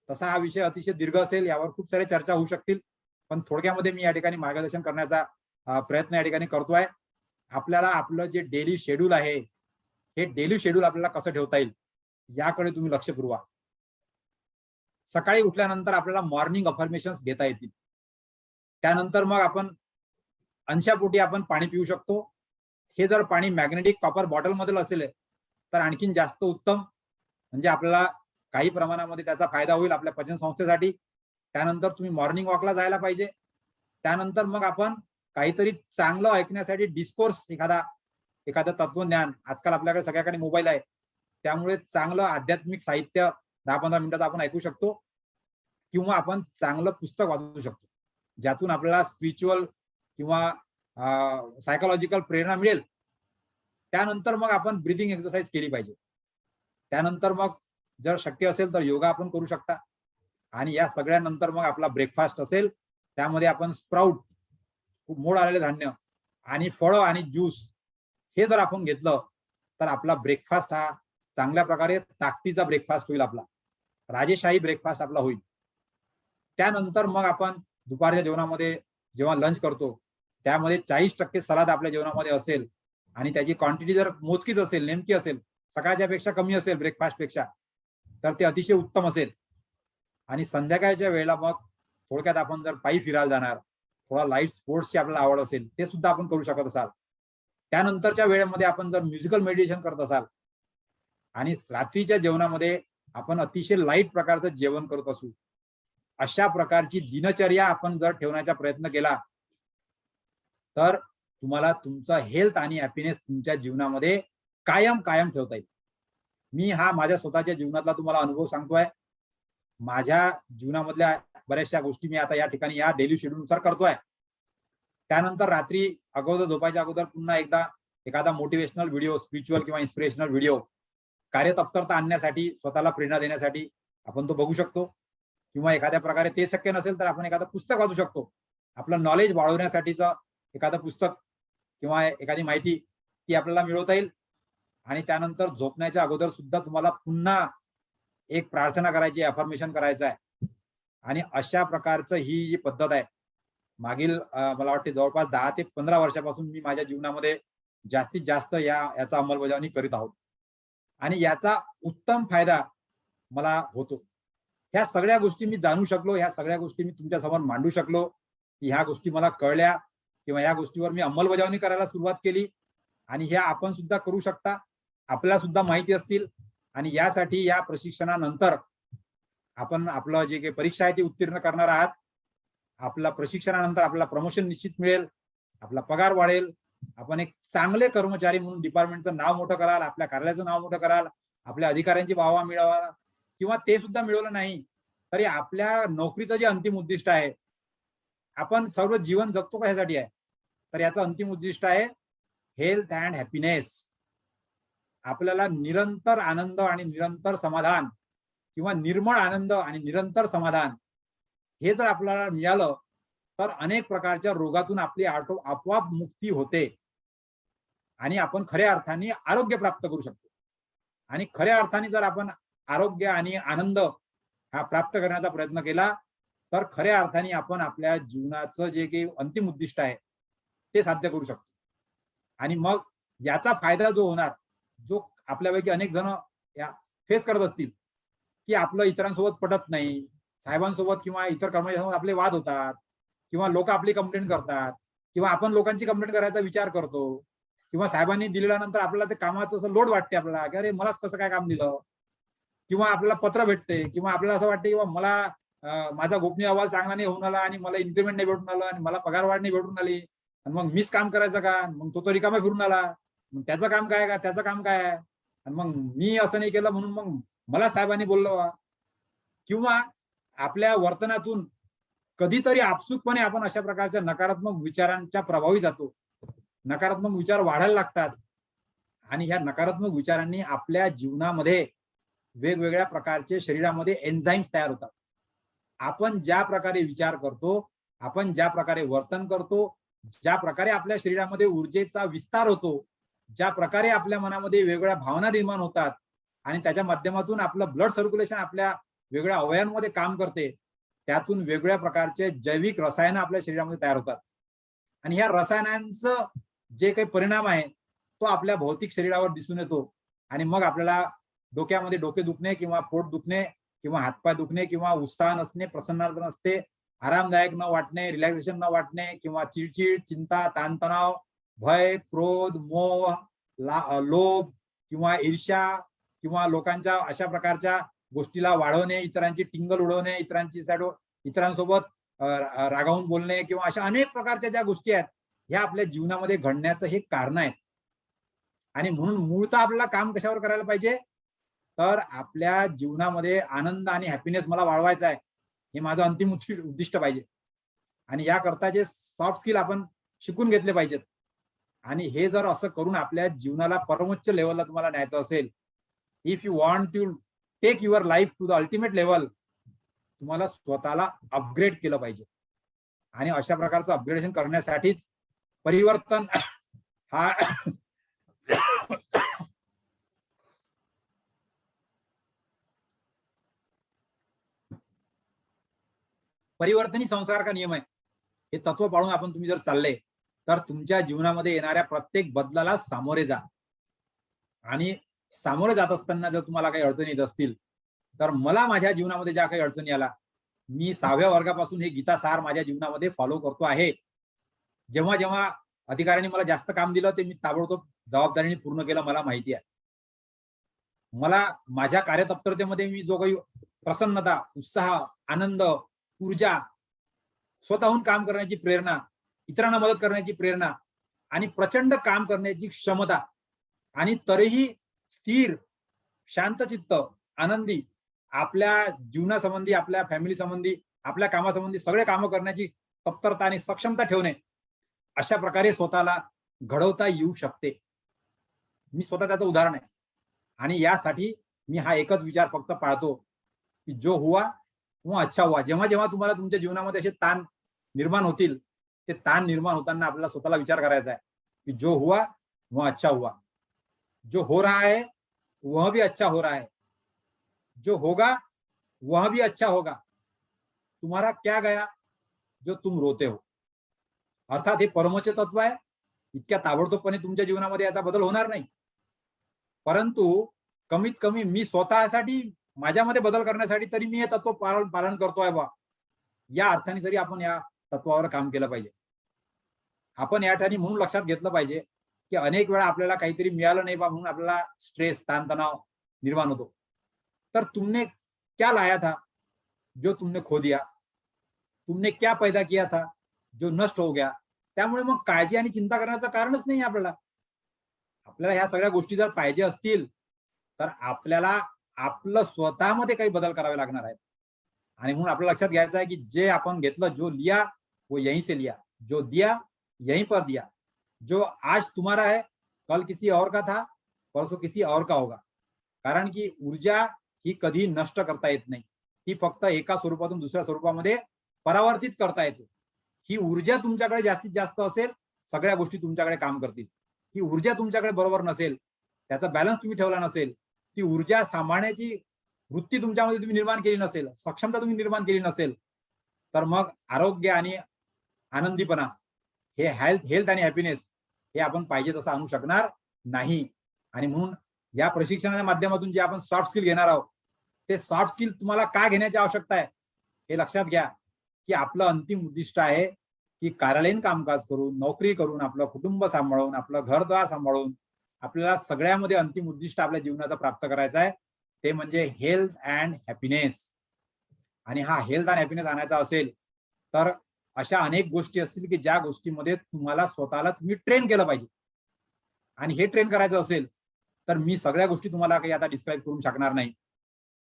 C: तसा हा विषय अतिशय दीर्घ असेल, यावर खूप सारे चर्चा होऊ शकतील, पण थोडक्यामध्ये मी या ठिकाणी मार्गदर्शन करण्याचा प्रयत्न या ठिकाणी करतोय. आपल्याला आपलं जे डेली शेड्यूल आहे हे डेली शेड्यूल आपल्याला कसं ठेवता येईल याकडे तुम्ही लक्ष पुरवा. सकाळी उठल्यानंतर आपल्याला मॉर्निंग अफर्मेशन्स घेता येतील. त्यानंतर मग आपण अंशापोटी आपण पाणी पिऊ शकतो. हे जर पाणी मॅग्नेटिक कॉपर बॉटलमध्ये असेल तर आणखीन जास्त उत्तम, म्हणजे आपल्याला काही प्रमाणामध्ये त्याचा फायदा होईल आपल्या पचन संस्थेसाठी. त्यानंतर तुम्ही मॉर्निंग वॉकला जायला पाहिजे. त्यानंतर मग आपण काहीतरी चांगलं ऐकण्यासाठी डिस्कोर्स, एखादं तत्वज्ञान, आजकाल आपल्याकडे सगळ्याकडे मोबाईल आहे त्यामुळे चांगलं आध्यात्मिक साहित्य 10-15 मिनिटात आपण ऐकू शकतो, किंवा आपण चांगलं पुस्तक वाचू शकतो ज्यातून आपल्याला स्पिरिच्युअल किंवा सायकोलॉजिकल प्रेरणा मिळेल. त्यानंतर मग आपण ब्रीदिंग एक्सरसाइज केली पाहिजे. त्यानंतर मग जर शक्य असेल तर योगा आपण करू शकता. आणि या सगळ्यानंतर मग आपला ब्रेकफास्ट असेल, त्यामध्ये आपण स्प्राउट, मोड आलेले धान्य आणि फळं आणि ज्यूस हे जर आपण घेतलं तर आपला ब्रेकफास्ट हा चांगल्या प्रकारे ताकदीचा ब्रेकफास्ट होईल, आपला राजेशाही ब्रेकफास्ट आपला होईल. त्यानंतर मग आपण दुपारच्या जेवणामध्ये जेव्हा लंच करतो त्यामध्ये 40% सलाद आपल्या जेवणामध्ये असेल आणि त्याची क्वांटिटी जर मोजकीच असेल, नेमकी असेल, सकाळच्या पेक्षा कमी असेल ब्रेकफास्ट पेक्षा, तर ते अतिशय उत्तम असेल. आणि संध्याकाळच्या वेळेला मग थोडक्यात आपण जर पायी फिरायला जाणार, थोडा लाईट स्पोर्ट्सची आपल्याला आवड असेल ते सुद्धा आपण करू शकत असाल. त्यानंतरच्या वेळेमध्ये आपण जर म्युझिकल मेडिटेशन करत असाल आणि रात्रीच्या जेवणामध्ये आपण अतिशय लाईट प्रकारचं जेवण करत असू, अशा प्रकारची दिनचर्या आपण जर ठेवण्याचा प्रयत्न केला तर तुम्हाला तुमचा हेल्थ आणि हॅपीनेस तुमच्या जीवनामध्ये कायम ठेवता येईल. मी हा माझ्या स्वतःच्या जीवनातला तुम्हाला अनुभव सांगतोय. माझ्या जीवनामधल्या बऱ्याचशा गोष्टी मी आता या ठिकाणी या डेली शेड्यूलनुसार करतोय. त्यानंतर रात्री अगोदर झोपायच्या अगोदर पुन्हा एकदा एखादा मोटिवेशनल व्हिडिओ, स्पिरिच्युअल किंवा इन्स्पिरेशनल व्हिडिओ कार्यतत्परता आणण्यासाठी, स्वतःला प्रेरणा देण्यासाठी आपण तो बघू शकतो. किंवा एखाद्या प्रकारे ते शक्य नसेल तर आपण एखादं पुस्तक वाचू शकतो. आपलं नॉलेज वाढवण्यासाठीचं एखादं पुस्तक किंवा एखादी माहिती ती आपल्याला मिळवता येईल. आणि त्यानंतर झोपण्याच्या अगोदर सुद्धा तुम्हाला पुन्हा एक प्रार्थना करायची, अफर्मेशन करायचं आहे. आणि अशा प्रकारचं ही जी पद्धत आहे मागील मला वाटते जवळपास 10 ते 15 वर्षापासून मी माझ्या जीवनामध्ये जास्तीत जास्त याचा अंमलबजावणी करीत आहोत. आणि याचा उत्तम फायदा मला होतो. ह्या सगळ्या गोष्टी मी जाणू शकलो, ह्या सगळ्या गोष्टी मी तुमच्या समोर मांडू शकलो की ह्या गोष्टी मला कळल्या किंवा ह्या गोष्टीवर मी अंमलबजावणी करायला सुरुवात केली. आणि ह्या आपण सुद्धा करू शकता, आपल्याला सुद्धा माहिती असतील. आणि यासाठी या प्रशिक्षणानंतर आपण आपलं जे काही परीक्षा आहे ती उत्तीर्ण करणार आहात. आपल्या प्रशिक्षणानंतर आपल्याला प्रमोशन निश्चित मिळेल, आपला पगार वाढेल, आपण एक चांगले कर्मचारी म्हणून डिपार्टमेंटचं नाव मोठं कराल, आपल्या कार्यालयाचं नाव मोठं कराल, आपल्या अधिकाऱ्यांची वाहवा मिळवा. किंवा ते सुद्धा मिळवलं नाही तरी आपल्या नोकरीचं जे अंतिम उद्दिष्ट आहे, आपण सर्व जीवन जगतो कशासाठी आहे, तर याचं अंतिम उद्दिष्ट आहे हेल्थ अँड हॅपीनेस. आपल्याला निरंतर आनंद आणि निरंतर समाधान किंवा निर्मळ आनंद आणि निरंतर समाधान हे जर आपल्याला मिळालं तर अनेक प्रकारच्या रोगातून आपली आपोआप मुक्ती होते आणि आपण खऱ्या अर्थाने आरोग्य प्राप्त करू शकतो. आणि खऱ्या अर्थाने जर आपण आरोग्य आणि आनंद हा प्राप्त करण्याचा प्रयत्न केला तर खऱ्या अर्थाने आपण आपल्या जीवनाचं जे काही अंतिम उद्दिष्ट आहे ते साध्य करू शकतो. आणि मग याचा फायदा जो होणार, जो आपल्यापैकी अनेक जण या फेस करत असतील की आपलं इतरांसोबत पटत नाही, साहेबांसोबत किंवा इतर कर्मचाऱ्यांसोबत आपले वाद होतात, किंवा लोक आपली कंप्लेंट करतात, किंवा आपण लोकांची कंप्लेंट करायचा विचार करतो, किंवा साहेबांनी दिल्यानंतर आपल्याला ते कामाचं असं लोड वाटते आपल्याला की अरे मलाच कसं काय काम दिलं, किंवा आपल्याला पत्र भेटते, किंवा आपल्याला असं वाटते किंवा मला माझा गोपनीय अहवाल चांगला नाही होऊन आला आणि मला इन्क्रिमेंट नाही भेटून आलं आणि मला पगार वाढ नाही भेटून आली, आणि मग मीच काम करायचं का, मग तो रिकामा फिरून आला, मग त्याचं काम काय का, त्याचं काम काय आहे, आणि मग मी असं नाही केलं म्हणून मग मला साहेबांनी बोललं. किंवा आपल्या वर्तनातून कधीतरी आपसुकपणे आपण अशा प्रकारच्या नकारात्मक विचारांच्या प्रभावी जातो, नकारात्मक विचार वाढायला लागतात. आणि ह्या नकारात्मक विचारांनी आपल्या जीवनामध्ये वेगवेगळ्या प्रकारचे शरीरामध्ये एन्झाईम्स तयार होतात. आपण ज्या प्रकारे विचार करतो, आपण ज्या प्रकारे वर्तन करतो, ज्या प्रकारे आपल्या शरीरामध्ये ऊर्जेचा विस्तार होतो, ज्या प्रकारे आपल्या मनामध्ये वेगवेगळ्या भावना निर्माण होतात आणि त्याच्या माध्यमातून आपलं ब्लड सर्क्युलेशन आपल्या वेगळ्या अवयवांमध्ये काम करते, त्यातून वेगवेगळ्या प्रकारचे जैविक रसायनं आपल्या शरीरामध्ये तयार होतात. आणि ह्या रसायनांचं जे काही परिणाम आहे तो आपल्या भौतिक शरीरावर दिसून येतो. आणि मग आपल्याला डोक्यामध्ये डोके दुखणे किंवा पोट दुखणे किंवा हातपाय दुखणे किंवा उत्साह नसणे, प्रसन्नता नसते, आरामदायक न वाटणे, रिलॅक्सेशन न वाटणे, किंवा चिडचिड, चिंता, ताणतणाव, भय, क्रोध, मोह, लोभ किंवा ईर्ष्या किंवा लोकांच्या अशा प्रकारच्या गोष्टीला वाढवणे, इतरांची टिंगल उडवणे, इतरांसोबत रागावून बोलणे, किंवा अशा अनेक प्रकारच्या ज्या गोष्टी आहेत ह्या आपल्या जीवनामध्ये घडण्याचं हे कारण आहे. आणि म्हणून मूळतः आपल्याला काम कशावर करायला पाहिजे, तर आपल्या जीवनामध्ये आनंद आणि हॅपीनेस मला वाढवायचा आहे, हे माझं अंतिम उद्दिष्ट पाहिजे. आणि याकरता जे सॉफ्ट स्किल आपण शिकून घेतले पाहिजेत. आणि हे जर असं करून आपल्या जीवनाला परमोच्च लेवलला तुम्हाला न्यायचं असेल, if you want to take your life to the ultimate level, तुम्हाला स्वतःला अपग्रेड केलं पाहिजे. आणि अशा प्रकारचं अपग्रेडेशन करण्यासाठीच परिवर्तन हा परिवर्तनी संस्कार का नियम आहे. हे तत्व पाळून आपण तुम्ही जर चालले तर तुमच्या जीवनामध्ये येणाऱ्या प्रत्येक बदलाला सामोरे जा. आणि सामोरे जात असताना जर तुम्हाला काही अडचणी येत असतील तर मला माझ्या जीवनामध्ये ज्या काही अडचणी आला, मी 6व्या वर्गापासून हे गीता सार माझ्या जीवनामध्ये फॉलो करतो आहे. जेव्हा जेव्हा अधिकाऱ्यांनी मला जास्त काम दिलं ते मी ताबडतोब जबाबदारीने पूर्ण केलं, मला माहिती आहे. मला माझ्या कार्यतत्परतेमध्ये मी जो काही प्रसन्नता, उत्साह, आनंद, ऊर्जा, स्वतःहून काम करण्याची प्रेरणा, इतरांना मदत करण्याची प्रेरणा आणि प्रचंड काम करण्याची क्षमता, आणि तरीही स्थिर, शांतचित्त, आनंदी, आपल्या जीवनासंबंधी, आपल्या फॅमिली संबंधी, आपल्या कामासंबंधी सगळे कामं करण्याची तत्परता आणि सक्षमता ठेवणे, अशा प्रकारे स्वतःला घडवता येऊ शकते. मी स्वतः त्याचं उदाहरण आहे. आणि यासाठी मी हा एकच विचार फक्त पाळतो की जो हुआ वो अच्छा हुआ. जेव्हा जेव्हा तुम्हाला तुमच्या जीवनामध्ये असे ताण निर्माण होतील, ते ताण निर्माण होताना आपल्याला स्वतःला विचार करायचा आहे की जो हुआ वो अच्छा हुआ, जो हो रहा है वह भी अच्छा हो रहा है, जो होगा वह भी अच्छा होगा. तुम्हारा क्या गया जो तुम रोते हो. अर्थात हे परमोच्च तत्व आहे. इतक्या ताबडतोबपणे तुमच्या जीवनामध्ये याचा बदल होणार नाही, परंतु कमीत कमी मी स्वतःसाठी, माझ्यामध्ये बदल करण्यासाठी तरी मी हे तत्व पालन करतोय बा, या अर्थाने जरी आपण या तत्वावर काम केलं पाहिजे. आपण या ठिकाणी म्हणून लक्षात घेतलं पाहिजे की अनेक वेळा आपल्याला काहीतरी मिळालं नाही बा म्हणून आपल्याला स्ट्रेस, ताणतणाव निर्माण होतो. तर तुमने क्या लाया था जो तुमने खो दिया, तुमने क्या पैदा किया था जो नष्ट हो गया. त्यामुळे मग काळजी आणि चिंता करण्याचं कारणच नाही आपल्याला. आपल्याला ह्या सगळ्या गोष्टी जर पाहिजे असतील तर आपल्याला आपलं स्वतःमध्ये काही बदल करावे लागणार आहेत. आणि म्हणून आपल्याला लक्षात घ्यायचं आहे की जे आपण घेतलं, जो लिया वो यहीं से लिया, जो दिया यहीं पर दिया, जो आज तुम्हारा है कल किसी और का था, परसों किसी और का होगा. कारण की ऊर्जा ही कधी नष्ट करता येत नाही, ती फक्त एका स्वरूपातून दुसऱ्या स्वरूपामध्ये परावर्तित करता येते. ही ऊर्जा तुमच्याकडे जास्तीत जास्त असेल, सगळ्या गोष्टी तुमच्याकडे काम करतील. ही ऊर्जा तुमच्याकडे बरोबर नसेल, त्याचा बॅलन्स तुम्ही ठेवला नसेल, ती ऊर्जा सांभाळण्याची वृत्ती तुमच्यामध्ये तुम्ही निर्माण केली नसेल, सक्षमता तुम्ही निर्माण केली नसेल, तर मग आरोग्य आणि आनंदीपणा, हे हेल्थ आणि हॅपीनेस हे आपण पाहिजे तसं आणू शकणार नाही. आणि म्हणून या प्रशिक्षणाच्या माध्यमातून जे आपण सॉफ्ट स्किल घेणार आहोत, ते सॉफ्ट स्किल तुम्हाला का घेण्याची आवश्यकता आहे हे लक्षात घ्या की आपलं अंतिम उद्दिष्ट आहे की कार्यालयीन कामकाज करून, नोकरी करून, आपलं कुटुंब सांभाळून, आपलं घरदार सांभाळून आपल्याला सगळ्यामध्ये अंतिम उद्दिष्ट आपल्या जीवनाचा प्राप्त करायचा आहे, ते म्हणजे हेल्थ अँड हॅपीनेस. आणि हा हेल्थ अँड हॅपीनेस आणायचा असेल तर अशा अनेक गोष्टी असतील की ज्या गोष्टीमध्ये तुम्हाला स्वतःला तुम्ही ट्रेन केलं पाहिजे. आणि हे ट्रेन करायचं असेल तर मी सगळ्या गोष्टी तुम्हाला काही आता डिस्क्राईब करू शकणार नाही,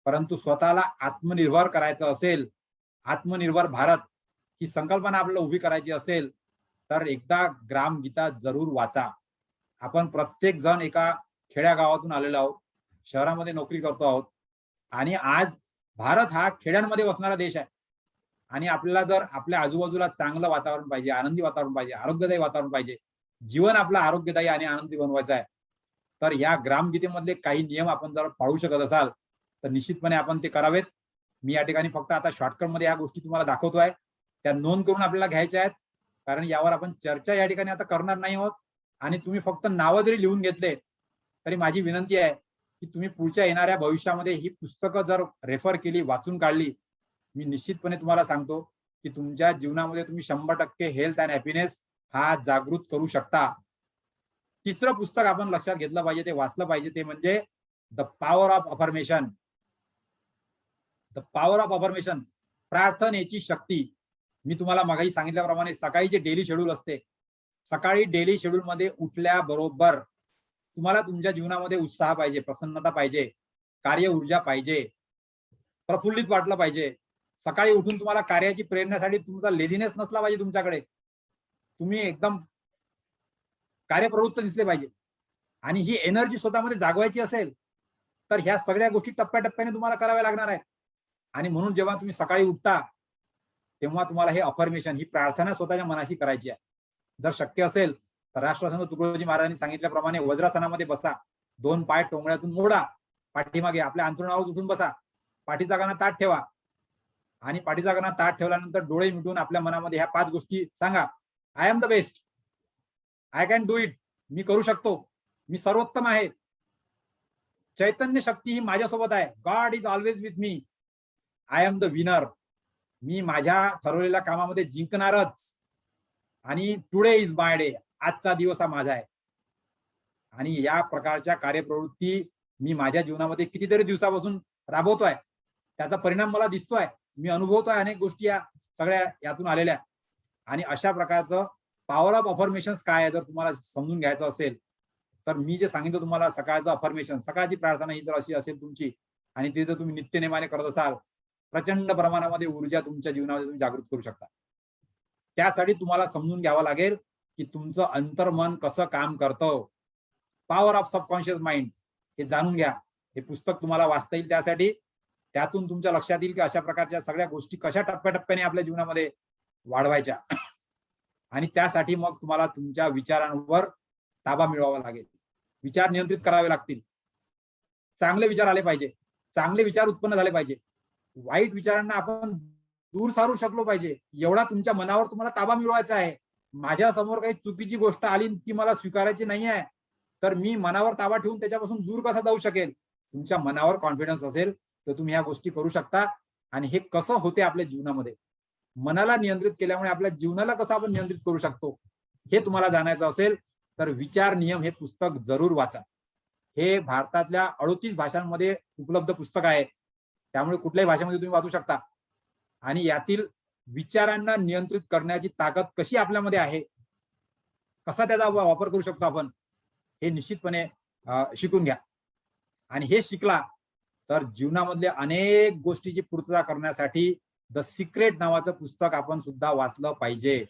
C: परंतु स्वतःला आत्मनिर्भर करायचं असेल, आत्मनिर्भर भारत ही संकल्पना आपल्याला उभी करायची असेल तर एकदा ग्रामगीता जरूर वाचा. आपण प्रत्येक जण एका खेड्या गावातून आलेलो आहोत, शहरामध्ये नोकरी करतो आहोत, आणि आज भारत हा खेड्यांमध्ये वसणारा देश आहे. आणि आपल्याला जर आपल्या आजूबाजूला चांगलं वातावरण पाहिजे, आनंदी वातावरण पाहिजे, आरोग्यदायी वातावरण पाहिजे, जीवन आपलं आरोग्यदायी आणि आनंदी बनवायचं आहे, तर या ग्रामगीतेमधले काही नियम आपण जर पाळू शकत असाल तर निश्चितपणे आपण ते करावेत. मी या ठिकाणी फक्त आता शॉर्टकटमध्ये ह्या गोष्टी तुम्हाला दाखवतोय, त्या नोंद करून आपल्याला घ्यायच्या आहेत, कारण यावर आपण चर्चा या ठिकाणी आता करणार नाही आहोत. आणि तुम्ही फक्त नावं जरी लिहून घेतले तरी माझी विनंती आहे की तुम्ही पुढच्या येणाऱ्या भविष्यामध्ये ही पुस्तकं जर रेफर केली, वाचून काढली, मी निश्चितपणे तुम्हाला सांगतो की तुमच्या जीवनामध्ये तुम्ही 100% हेल्थ अँड हॅपीनेस हा जागृत करू शकता. तिसरं पुस्तक आपण लक्षात घेतलं पाहिजे, ते वाचलं पाहिजे, ते म्हणजे the power of affirmation. The power of affirmation, प्रार्थनेची शक्ती. मी तुम्हाला मागेही सांगितल्याप्रमाणे सकाळी जे डेली शेड्यूल असते, सकाळी डेली शेड्यूल मध्ये उठल्याबरोबर तुम्हाला तुमच्या जीवनामध्ये उत्साह पाहिजे, प्रसन्नता पाहिजे, कार्य ऊर्जा पाहिजे, प्रफुल्लित वाटलं पाहिजे. सकाळी उठून तुम्हाला कार्याची प्रेरणेसाठी तुमचा लेझीनेस नसला पाहिजे तुमच्याकडे, तुम्ही एकदम कार्यप्रवृत्त दिसले पाहिजे. आणि ही एनर्जी स्वतःमध्ये जागवायची असेल तर ह्या सगळ्या गोष्टी टप्प्याटप्प्याने तुम्हाला कराव्या लागणार आहेत. आणि म्हणून जेव्हा तुम्ही सकाळी उठता तेव्हा तुम्हाला हे अफर्मेशन, ही प्रार्थना स्वतःच्या मनाशी करायची आहे. जर शक्य असेल तर राष्ट्रसंत तुकडोजी महाराजांनी सांगितल्याप्रमाणे वज्रासनामध्ये बसा, 2 पाय टोंगळ्यातून मोडा, पाठीमागे आपल्या अंथरुणावर उठून बसा, पाठीचा कणा ताठ ठेवा, आणि पाठीचा कणा ताठ ठेवल्यानंतर डोळे मिटून आपल्या मनामध्ये ह्या 5 गोष्टी सांगा. I am the best, I can do it, मी करू शकतो, मी सर्वोत्तम आहे, चैतन्य शक्ती ही माझ्यासोबत आहे, God is always with me, I am the winner, मी माझ्या ठरवलेल्या कामामध्ये जिंकणारच, आणि टुडे इज माय डे, आजचा दिवस हा माझा आहे. आणि या प्रकारच्या कार्यप्रवृत्ती मी माझ्या जीवनामध्ये कितीतरी दिवसापासून राबवतोय, त्याचा परिणाम मला दिसतोय, मी अनुभवतोय, अनेक गोष्टी या सगळ्या यातून आलेल्या. आणि अशा प्रकारचं पॉवर ऑफ अफर्मेशन्स काय आहे जर तुम्हाला समजून घ्यायचं असेल तर मी जे सांगितलं तुम्हाला सकाळचं अफर्मेशन, सकाळची प्रार्थना ही जर अशी असेल तुमची आणि ते जर तुम्ही नित्यनेमाने करत असाल, प्रचंड प्रमाणामध्ये ऊर्जा तुमच्या जीवनामध्ये तुम्ही जागृत करू शकता. त्यासाठी तुम्हाला समजून घ्यावं लागेल की तुमचं अंतर्मन कसं काम करतं. पॉवर ऑफ सबकॉन्शियस माइंड हे जाणून घ्या. हे पुस्तक तुम्हाला वाचता येईल. त्यातून तुमच्या लक्षात येईल की अशा प्रकारच्या सगळ्या गोष्टी कशा टप्प्याटप्प्याने आपल्या जीवनामध्ये वाढवायच्या. आणि त्यासाठी मग तुम्हाला तुमच्या विचारांवर ताबा मिळवावा लागेल. विचार नियंत्रित करावे लागतील. चांगले विचार आले पाहिजे, चांगले विचार उत्पन्न झाले पाहिजे. वाईट विचारांना आपण दूर सारू शकलो पाहिजे. एवढा तुमच्या मनावर तुम्हाला ताबा मिळवायचा आहे. माझ्या समोर काही चुकीची गोष्ट आली ती मला स्वीकारायची नाही आहे, तर मी मनावर ताबा ठेवून त्याच्यापासून दूर कसा जाऊ शकेल. तुमच्या मनावर कॉन्फिडन्स असेल तर तुम्ही ह्या गोष्टी करू शकता. आणि हे कसं होते आपल्या जीवनामध्ये, मनाला नियंत्रित केल्यामुळे आपल्या जीवनाला कसं आपण नियंत्रित करू शकतो हे तुम्हाला जाणायचं असेल तर विचार नियम हे पुस्तक जरूर वाचा. हे भारतातल्या 38 भाषांमध्ये उपलब्ध पुस्तक आहे. त्यामुळे कुठल्याही भाषेमध्ये तुम्ही वाचू शकता. आणि यातील विचारांना नियंत्रित करण्याची ताकद कशी आपल्यामध्ये आहे, कसा त्याचा वापर करू शकतो आपण, हे निश्चितपणे शिकून घ्या. आणि हे शिकला तर जीवनामधल्या अनेक गोष्टीची पूर्तता करण्यासाठी द सिक्रेट नावाचं पुस्तक आपण सुद्धा वाचलं पाहिजे.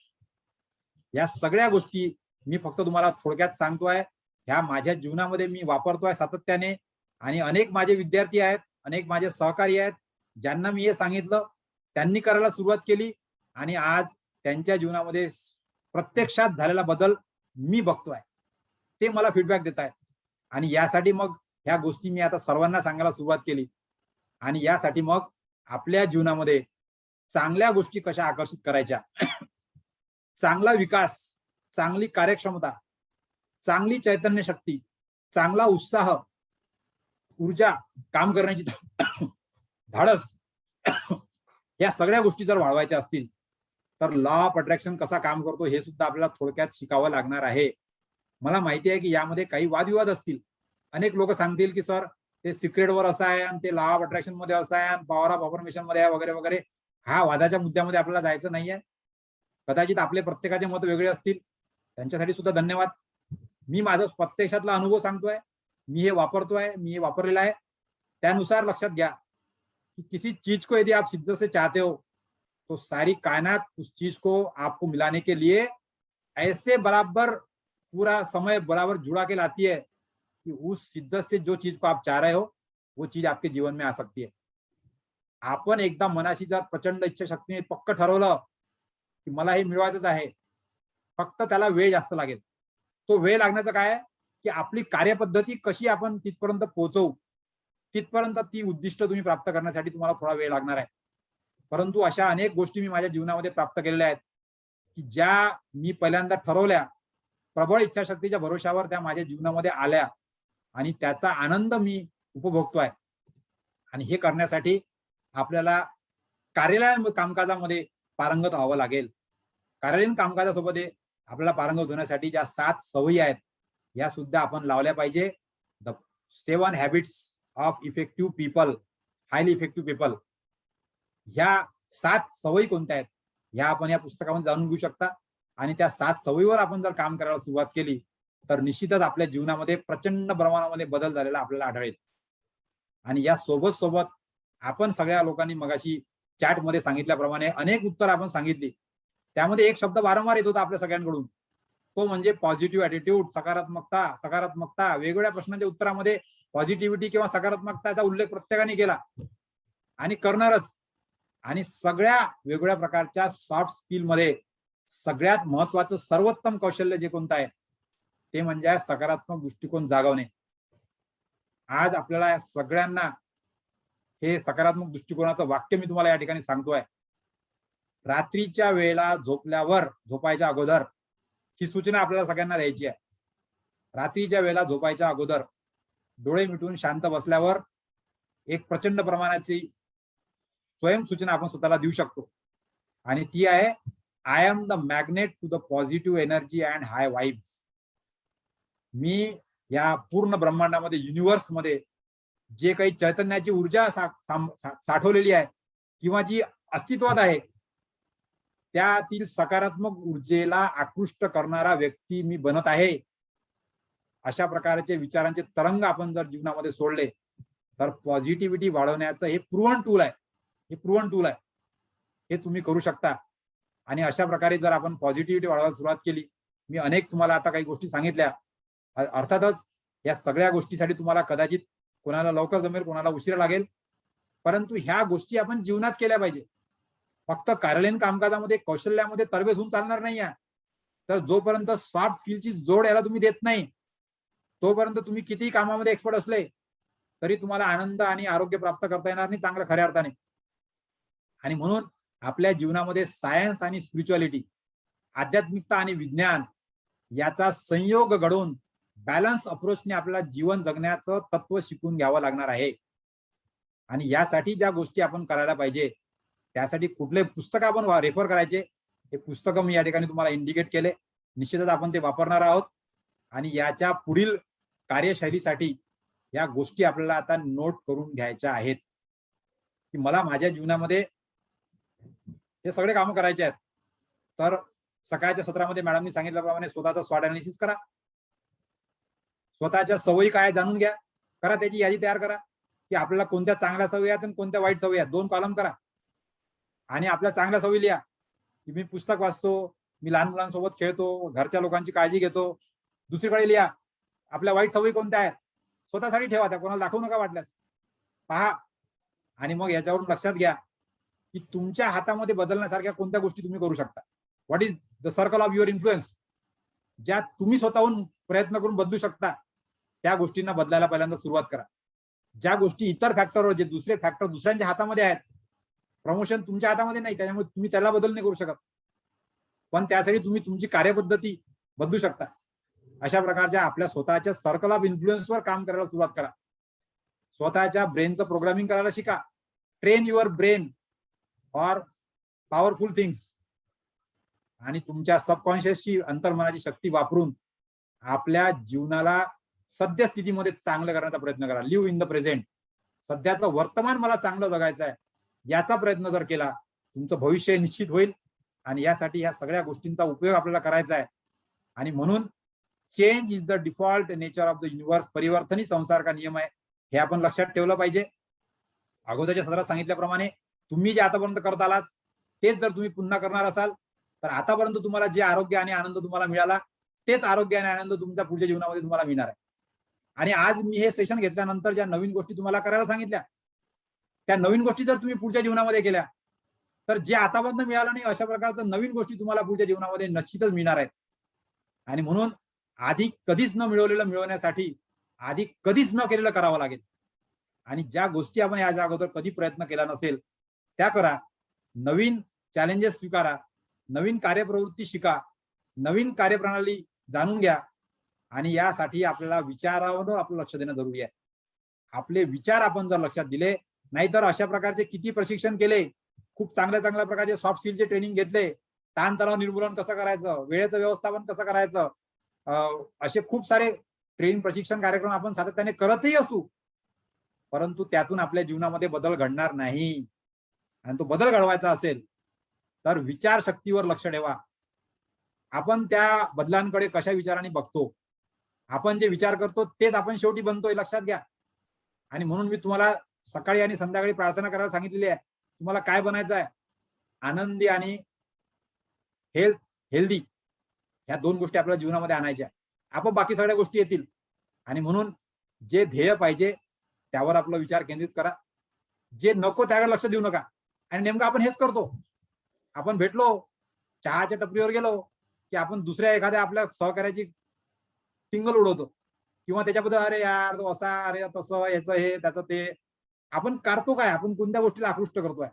C: या सगळ्या गोष्टी मी फक्त तुम्हाला थोडक्यात सांगतोय. ह्या माझ्या जीवनामध्ये मी वापरतोय सातत्याने. आणि अनेक माझे विद्यार्थी आहेत, अनेक माझे सहकारी आहेत, ज्यांना मी हे सांगितलं त्यांनी करायला सुरुवात केली आणि आज त्यांच्या जीवनामध्ये प्रत्यक्षात झालेला बदल मी बघतोय. ते मला फीडबॅक देत आहेत. आणि यासाठी मग ह्या गोष्टी मी आता सर्वांना सांगायला सुरुवात केली. आणि यासाठी मग आपल्या जीवनामध्ये चांगल्या गोष्टी कशा आकर्षित करायच्या, चांगला विकास, चांगली कार्यक्षमता, चांगली चैतन्य शक्ती, चांगला उत्साह, ऊर्जा, काम करण्याची धाडस, या सगळ्या गोष्टी जर वाढवायच्या असतील तर लॉ ऑफ अट्रॅक्शन कसा काम करतो हे सुद्धा आपल्याला थोडक्यात शिकावं लागणार आहे. मला माहिती आहे की यामध्ये काही वादविवाद असतील. अनेक लोक सांगतील की सर ते सिक्रेटवर असं आहे आणि ते लॉ ऑफ अट्रॅक्शन मध्ये असं आहे आणि पॉवर ऑफ अफर्मेशन मध्ये आहे वगैरे वगैरे. हा वादाच्या मुद्द्यामध्ये आपल्याला जायचं नाहीये. कदाचित आपले प्रत्येकाचे मत वेगळे असतील, त्यांच्यासाठी सुद्धा धन्यवाद. मी माझा प्रत्यक्षातला अनुभव सांगतोय, मी हे वापरतोय, मी हे वापरलेला आहे. त्यानुसार लक्षात घ्या कि किसी चीज को यदि आप शिद्दत से चाहते हो तो सारी कायनात उस चीज को आपको मिलाने के लिए ऐसे बराबर पूरा समय बराबर जुड़ा के लाती है कि उस शिद्दत से जो चीज को आप चाह रहे हो वो चीज आपके जीवन में आ सकती है. आपण एकदा मनाशी जर प्रचंड इच्छाशक्तीने पक्क ठरवलं की मला हे मिळवायचंच आहे, फक्त त्याला वेळ जास्त लागेल. तो वेळ लागण्याचं काय आहे की आपली कार्यपद्धती कशी आपण तिथपर्यंत पोहोचवू, तिथपर्यंत ती उद्दिष्ट तुम्ही प्राप्त करण्यासाठी तुम्हाला थोडा वेळ लागणार आहे. परंतु अशा अनेक गोष्टी मी माझ्या जीवनामध्ये प्राप्त केलेल्या आहेत की ज्या मी पहिल्यांदा ठरवल्या, प्रबळ इच्छाशक्तीच्या भरोशावर त्या माझ्या जीवनामध्ये आल्या आणि त्याचा आनंद मी उपभोगतोय. आणि हे करण्यासाठी आपल्याला कार्यालयीन कामकाजामध्ये पारंगत व्हावं लागेल. कार्यालयीन कामकाजासोबत आपल्याला पारंगत होण्यासाठी ज्या 7 सवयी आहेत या सुद्धा आपण लावल्या पाहिजे. The 7 habits of effective people, highly effective people. ह्या 7 सवयी कोणत्या आहेत ह्या आपण या पुस्तकामध्ये जाणून घेऊ शकता. आणि त्या 7 सवयीवर आपण जर काम करायला सुरुवात केली तर निश्चितच आपल्या जीवनामध्ये प्रचंड प्रमाणामध्ये बदल झालेला आपल्याला आढळेल. आणि या सोबत आपण सगळ्या लोकांनी मगाशी चॅट मध्ये सांगितल्याप्रमाणे अनेक उत्तर आपण सांगितली. त्यामध्ये एक शब्द वारंवार येत होता आपल्या सगळ्यांकडून, तो म्हणजे पॉझिटिव्ह ॲटिट्यूड, सकारात्मकता. वेगवेगळ्या प्रश्नांच्या उत्तरामध्ये पॉझिटिव्हिटी किंवा सकारात्मकताचा उल्लेख प्रत्येकाने केला आणि करणारच. आणि सगळ्या वेगवेगळ्या प्रकारच्या सॉफ्ट स्किल मध्ये सगळ्यात महत्वाचं सर्वोत्तम कौशल्य जे कोणतं आहे ते म्हणजे सकारात्मक दृष्टिकोन जागवणे. आज आपल्याला सगळ्यांना हे सकारात्मक दृष्टिकोनाचं वाक्य मी तुम्हाला या ठिकाणी सांगतोय. रात्रीच्या वेळेला झोपायच्या अगोदर ही सूचना आपल्याला सगळ्यांना द्यायची आहे. रात्रीच्या वेळेला झोपायच्या अगोदर डोळे मिटून शांत बसल्यावर एक प्रचंड प्रमाणाची स्वयंसूचना आपण स्वतःला देऊ शकतो. आणि ती आहे, I am the magnet to the positive energy and high vibes. मी या पूर्ण ब्रह्मांडामध्ये, युनिव्हर्स मध्ये जे काही चैतन्याची ऊर्जा साठवलेली आहे किंवा जी अस्तित्वात आहे त्यातील सकारात्मक ऊर्जेला आकृष्ट करणारा व्यक्ती मी बनत आहे. अशा प्रकारचे विचारांचे तरंग आपण जर जीवनामध्ये सोडले तर पॉझिटिव्हिटी वाढवण्याचं हे प्रूव्हन टूल आहे. हे तुम्ही करू शकता. आणि अशा प्रकारे जर आपण पॉझिटिव्हिटी वाढवायला सुरुवात केली, मी अनेक तुम्हाला आता काही गोष्टी सांगितल्या. अर्थातच या सगळ्या गोष्टीसाठी तुम्हाला कदाचित कोणाला लवकर जमेल, कोणाला उशिरा लागेल, परंतु ह्या गोष्टी आपण जीवनात केल्या पाहिजे. फक्त कार्यालयीन कामकाजामध्ये कौशल्यामध्ये तरबेज होऊन चालणार नाही आहे. तर जोपर्यंत सॉफ्ट स्किलची जोड याला तुम्ही देत नाही, तोपर्यंत तुम्ही कितीही कामामध्ये एक्सपर्ट असले तरी तुम्हाला आनंद आणि आरोग्य प्राप्त करता येणार नाही चांगलं खऱ्या अर्थाने. आणि म्हणून आपल्या जीवनामध्ये सायन्स आणि स्पिरिच्युअलिटी, आध्यात्मिकता आणि विज्ञान याचा संयोग घडवून बॅलन्स अप्रोचने आपल्याला जीवन जगण्याचं तत्व शिकून घ्यावं लागणार आहे. आणि यासाठी ज्या गोष्टी आपण करायला पाहिजे, त्यासाठी कुठले पुस्तक आपण रेफर करायचे, हे पुस्तकं मी या ठिकाणी तुम्हाला इंडिकेट केले. निश्चितच आपण ते वापरणार आहोत. आणि याच्या पुढील कार्यशैलीसाठी या गोष्टी आपल्याला आता नोट करून घ्यायच्या आहेत की मला माझ्या जीवनामध्ये हे सगळे कामं करायचे आहेत. तर सकाळच्या सत्रामध्ये मॅडमनी सांगितल्याप्रमाणे स्वतःचा स्वॉट अनालिसिस करा, स्वतःच्या सवयी काय जाणून घ्या, करा त्याची यादी तयार करा की आपल्याला कोणत्या चांगल्या सवयी आहेत आणि कोणत्या वाईट सवयी आहेत. 2 कॉलम करा आणि आपल्या चांगल्या सवयी लिहा की मी पुस्तक वाचतो, मी लहान मुलांसोबत खेळतो, घरच्या लोकांची काळजी घेतो. दुसरीकडे लिहा आपल्या वाईट सवयी कोणत्या आहेत, स्वतःसाठी ठेवा, त्या कोणाला दाखवू नका, वाटल्यास पहा. आणि मग याच्यावरून लक्षात घ्या की तुमच्या हातामध्ये बदलण्यासारख्या कोणत्या गोष्टी तुम्ही करू शकता. What is the circle of your influence, ज्या तुम्ही स्वतःहून प्रयत्न करून बदलू शकता, त्या गोष्टींना बदलायला पहिल्यांदा सुरुवात करा. ज्या गोष्टी इतर फॅक्टरवर, जे दुसरे फॅक्टर दुसऱ्यांच्या हातामध्ये आहेत, प्रमोशन तुमच्या हातामध्ये नाही, त्याच्यामुळे तुम्ही त्याला बदल नाही करू शकत, पण त्यासाठी तुम्ही तुमची कार्यपद्धती बदलू शकता. अशा प्रकारच्या आपल्या स्वतःच्या सर्कल ऑफ इन्फ्लुएन्सवर काम करायला सुरुवात करा. स्वतःच्या ब्रेनचं प्रोग्रामिंग करायला शिका. Train your brain for powerful things. आणि तुमच्या सबकॉन्शियसची, अंतर्मनाची शक्ती वापरून आपल्या जीवनाला सद्यस्थितीमध्ये चांगलं करण्याचा प्रयत्न करा. Live in the present. सध्याचं वर्तमान मला चांगलं जगायचं आहे, याचा प्रयत्न जर केला, तुमचं भविष्य निश्चित होईल. आणि यासाठी ह्या सगळ्या गोष्टींचा उपयोग आपल्याला करायचा आहे. आणि म्हणून change is the default nature of the universe. परिवर्तन ही संसार का नियम आहे, हे आपण लक्षात ठेवलं पाहिजे. अगोदरच्या सत्रात सांगितल्याप्रमाणे तुम्ही जे आतापर्यंत करत आलात तेच जर तुम्ही पुन्हा करणार असाल तर आतापर्यंत तुम्हाला जे आरोग्य आणि आनंद तुम्हाला मिळाला, तेच आरोग्य आणि आनंद तुमच्या पुढच्या जीवनामध्ये तुम्हाला मिळणार आहे. आणि आज मी हे सेशन घेतल्यानंतर ज्या नवीन गोष्टी तुम्हाला करायला सांगितल्या, त्या नवीन गोष्टी जर तुम्ही पुढच्या जीवनामध्ये केल्या तर जे आतापर्यंत मिळालं नाही, अशा प्रकारचं नवीन गोष्टी तुम्हाला पुढच्या जीवनामध्ये निश्चितच मिळणार आहेत. आणि म्हणून आधी कधीच न मिळवलेलं मिळवण्यासाठी आधी कधीच न केलेलं करावं लागेल. आणि ज्या गोष्टी आपण याच्या अगोदर कधी प्रयत्न केला नसेल त्या करा. नवीन चॅलेंजेस स्वीकारा, नवीन कार्यप्रवृत्ती शिका, नवीन कार्यप्रणाली जाणून घ्या. आणि यासाठी आपल्याला विचारावर आपलं लक्ष देणं जरुरी आहे. आपले विचार आपण जर लक्षात दिले, नाहीतर अशा प्रकारचे किती प्रशिक्षण केले, खूप चांगल्या प्रकारचे सॉफ्ट स्किलचे ट्रेनिंग घेतले, ताणतणाव निर्मूलन कसं करायचं, वेळेचं व्यवस्थापन कसं करायचं, असे खूप सारे ट्रेनिंग प्रशिक्षण कार्यक्रम आपण सातत्याने करतही असू, परंतु त्यातून आपल्या जीवनामध्ये बदल घडणार नाही. आणि तो बदल घडवायचा असेल तर विचारशक्तीवर लक्ष ठेवा. आपण त्या बदलांकडे कशा विचाराने बघतो, आपण जे विचार करतो तेच आपण शेवटी बनतोय, लक्षात घ्या. आणि म्हणून मी तुम्हाला सकाळी आणि संध्याकाळी प्रार्थना करायला सांगितलेली आहे. तुम्हाला काय बनायचं आहे? आनंदी आणि हेल्दी, ह्या 2 गोष्टी आपल्या जीवनामध्ये आणायच्या. आपण बाकी सगळ्या गोष्टी येतील. आणि म्हणून जे ध्येय पाहिजे त्यावर आपला विचार केंद्रित करा, जे नको त्यावर लक्ष देऊ नका. आणि नेमकं आपण हेच करतो. आपण भेटलो, चहाच्या टपरीवर गेलो की आपण दुसऱ्या एखाद्या आपल्या सहकार्याची टिंगल उडवतो किंवा त्याच्याबद्दल अरे यार तो असा, अरे तसं, याचं हे, त्याचं ते. आपण करतो काय, आपण कोणत्या गोष्टीला आकृष्ट करतोय?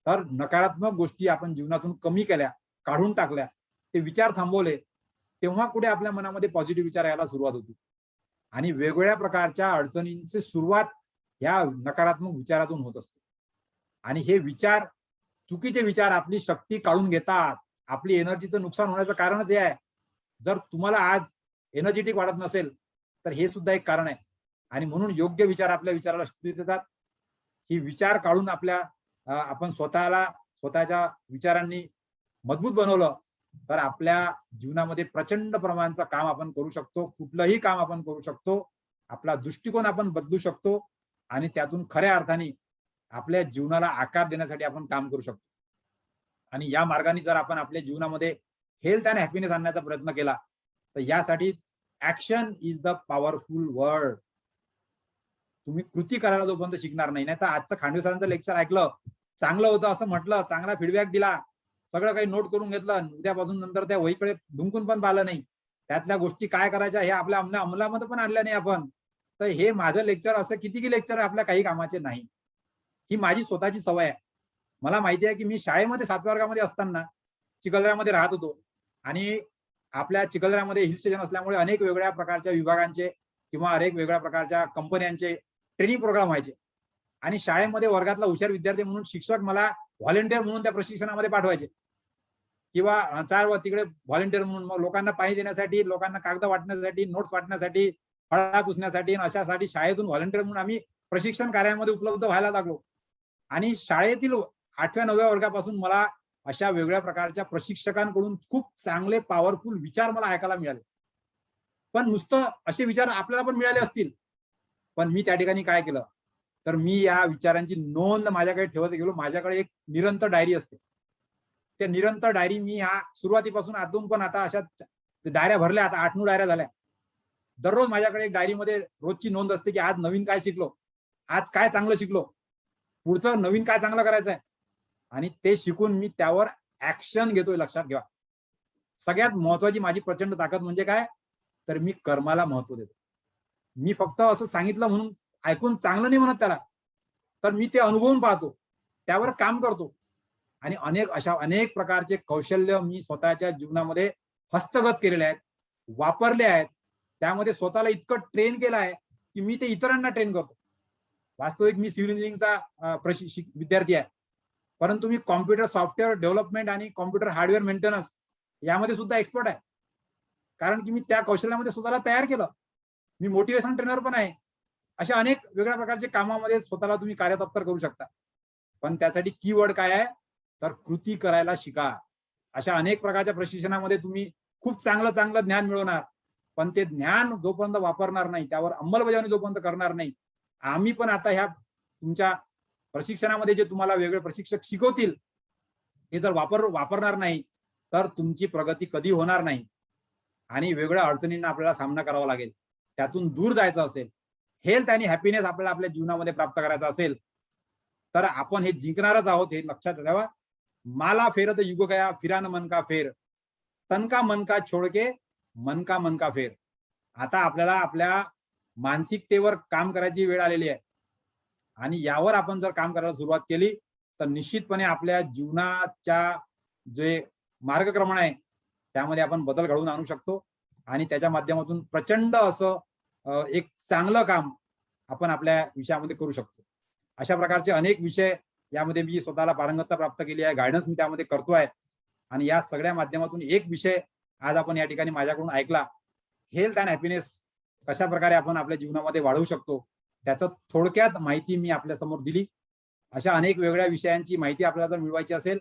C: तर नकारात्मक गोष्टी आपण जीवनातून कमी केल्या, काढून टाकल्या, ते विचार थांबवले, तेव्हा कुठे आपल्या मनामध्ये पॉझिटिव्ह विचार यायला सुरुवात होती. आणि वेगवेगळ्या प्रकारच्या अडचणींची सुरुवात या नकारात्मक विचारातून होत असते. आणि हे विचार, चुकीचे विचार आपली शक्ती काढून घेतात. आपली एनर्जीचं नुकसान होण्याचं कारणच हे आहे. जर तुम्हाला आज एनर्जेटिक वाटत नसेल तर हे सुद्धा एक कारण आहे. आणि म्हणून योग्य विचार आपल्या विचाराला शक्ती देतात. ही विचार काढून आपण स्वतःच्या विचारांनी मजबूत बनवलं तर आपल्या जीवनामध्ये प्रचंड प्रमाणाचं काम आपण करू शकतो. कुठलंही काम आपण करू शकतो. आपला दृष्टिकोन आपण बदलू शकतो आणि त्यातून खऱ्या अर्थाने आपल्या जीवनाला आकार देण्यासाठी आपण काम करू शकतो. आणि या मार्गाने जर आपण आपल्या जीवनामध्ये हेल्थ अँड हॅपीनेस आणण्याचा प्रयत्न केला तर यासाठी action is the powerful word. तुम्ही कृती करायला जोपर्यंत शिकणार नाही, तर आजचं खांडवे सरांचं लेक्चर ऐकलं, चांगलं होतं असं म्हटलं, चांगला फीडबॅक दिला, सगळं काही नोट करून घेतलं, उद्यापासून नंतर त्या वहीकडे ढुंकून पण पाहिलं नाही, त्यातल्या गोष्टी काय करायच्या हे आपल्या अंमलामध्ये पण आणल्या नाही आपण, तर हे माझं लेक्चर असं किती लेक्चर आपल्या काही कामाचे नाही. ही माझी स्वतःची सवय आहे. मला माहिती आहे की मी शाळेमध्ये 7व्या वर्गामध्ये असताना चिखलदऱ्यामध्ये राहत होतो आणि आपल्या चिखलदऱ्यामध्ये हिल स्टेशन असल्यामुळे अनेक वेगळ्या प्रकारच्या विभागांचे किंवा अनेक वेगळ्या प्रकारच्या कंपन्यांचे ट्रेनिंग प्रोग्राम व्हायचे आणि शाळेमध्ये वर्गातला हुशार विद्यार्थी म्हणून शिक्षक मला व्हॉलेंटियर म्हणून त्या प्रशिक्षणामध्ये पाठवायचे किंवा तिकडे व्हॉलेंटियर म्हणून मग लोकांना पाणी देण्यासाठी, लोकांना कागद वाटण्यासाठी, नोट्स वाटण्यासाठी, फळा पुसण्यासाठी अशासाठी शाळेतून व्हॉलेंटियर म्हणून आम्ही प्रशिक्षण कार्यामध्ये उपलब्ध व्हायला लागलो. आणि शाळेतील 8व्या-9व्या वर्गापासून मला अशा वेगळ्या प्रकारच्या प्रशिक्षकांकडून खूप चांगले पॉवरफुल विचार मला ऐकायला मिळाले. पण नुसतं असे विचार आपल्याला पण मिळाले असतील, पण मी त्या ठिकाणी काय केलं तर मी या विचारांची नोंद माझ्याकडे ठेवत गेलो. माझ्याकडे एक निरंतर डायरी असते. त्या निरंतर डायरी मी ह्या सुरुवातीपासून आतून पण आता अशा डायऱ्या भरल्या, आता 8-9 डायऱ्या झाल्या. दररोज माझ्याकडे एक डायरीमध्ये रोजची नोंद असते की आज नवीन काय शिकलो, आज काय चांगलं शिकलो, पुढचं नवीन काय चांगलं करायचं आहे आणि ते शिकून मी त्यावर ऍक्शन घेतोय. लक्षात घ्या, सगळ्यात महत्वाची माझी प्रचंड ताकद म्हणजे काय तर मी कर्माला महत्व देतो. मी फक्त असं सांगितलं म्हणून ऐकून चांगलं नाही म्हणत त्याला, तर मी ते अनुभवून पाहतो, त्यावर काम करतो आणि अनेक प्रकारचे कौशल्य मी स्वतःच्या जीवनामध्ये हस्तगत केलेले आहेत, वापरले आहेत. त्यामध्ये स्वतःला इतकं ट्रेन केलं आहे की मी ते इतरांना ट्रेन करतो. वास्तविक मी सिव्हिल इंजिनिअरिंगचा विद्यार्थी आहे, परंतु मी कॉम्प्युटर सॉफ्टवेअर डेव्हलपमेंट आणि कॉम्प्युटर हार्डवेअर मेंटेनन्स यामध्ये सुद्धा एक्सपर्ट आहे, कारण की मी त्या कौशल्यामध्ये स्वतःला तयार केलं. मी मोटिवेशनल ट्रेनर पण आहे. अशा अनेक वेगळ्या प्रकारच्या कामामध्ये स्वतःला तुम्ही कार्यतत्पर करू शकता. पण त्यासाठी कीवर्ड काय आहे तर कृती करायला शिका. अशा अनेक प्रकारच्या प्रशिक्षणामध्ये तुम्ही खूप चांगलं ज्ञान मिळवणार, पण ते ज्ञान जोपर्यंत वापरणार नाही, त्यावर अंमलबजावणी जोपर्यंत करणार नाही. आम्ही पण आता ह्या तुमच्या प्रशिक्षणामध्ये जे तुम्हाला वेगळे प्रशिक्षक शिकवतील हे जर वापरणार नाही तर तुमची प्रगती कधी होणार नाही आणि वेगळ्या अडचणींना आपल्याला सामना करावा लागेल. त्यातून दूर जायचं असेल, हेल्थ आणि हॅपीनेस आपल्याला आपल्या जीवनामध्ये प्राप्त करायचा असेल तर आपण हे जिंकणारच आहोत, हे लक्षात ठेवा. माला फेरत युग गया फिरान मन का फेर, तन का मन का छोड़ के मन का फेर. आता आपल्याला आपल्या मानसिकतेवर काम करायची वेळ आलेली आहे आणि यावर आपण जर काम करायला सुरुवात केली तर निश्चितपणे आपल्या जीवनाच्या जे मार्गक्रमण आहे त्यामध्ये आपण बदल घडवून आणू शकतो आणि त्याच्या माध्यमातून प्रचंड असं एक चांगलं काम आपण आपल्या विषयामध्ये करू शकतो. अशा प्रकारचे अनेक विषय यामध्ये मी स्वतःला पारंगतता प्राप्त केली आहे, गायडन्स मी त्यामध्ये करतोय आणि या सगळ्या माध्यमातून एक विषय आज आपण या ठिकाणी माझ्याकडून ऐकला, हेल्थ अँड हॅपीनेस कशा प्रकारे आपण आपल्या जीवनामध्ये वाढवू शकतो त्याचं थोडक्यात माहिती मी आपल्या समोर दिली. अशा अनेक वेगळ्या विषयांची माहिती आपल्याला जर मिळवायची असेल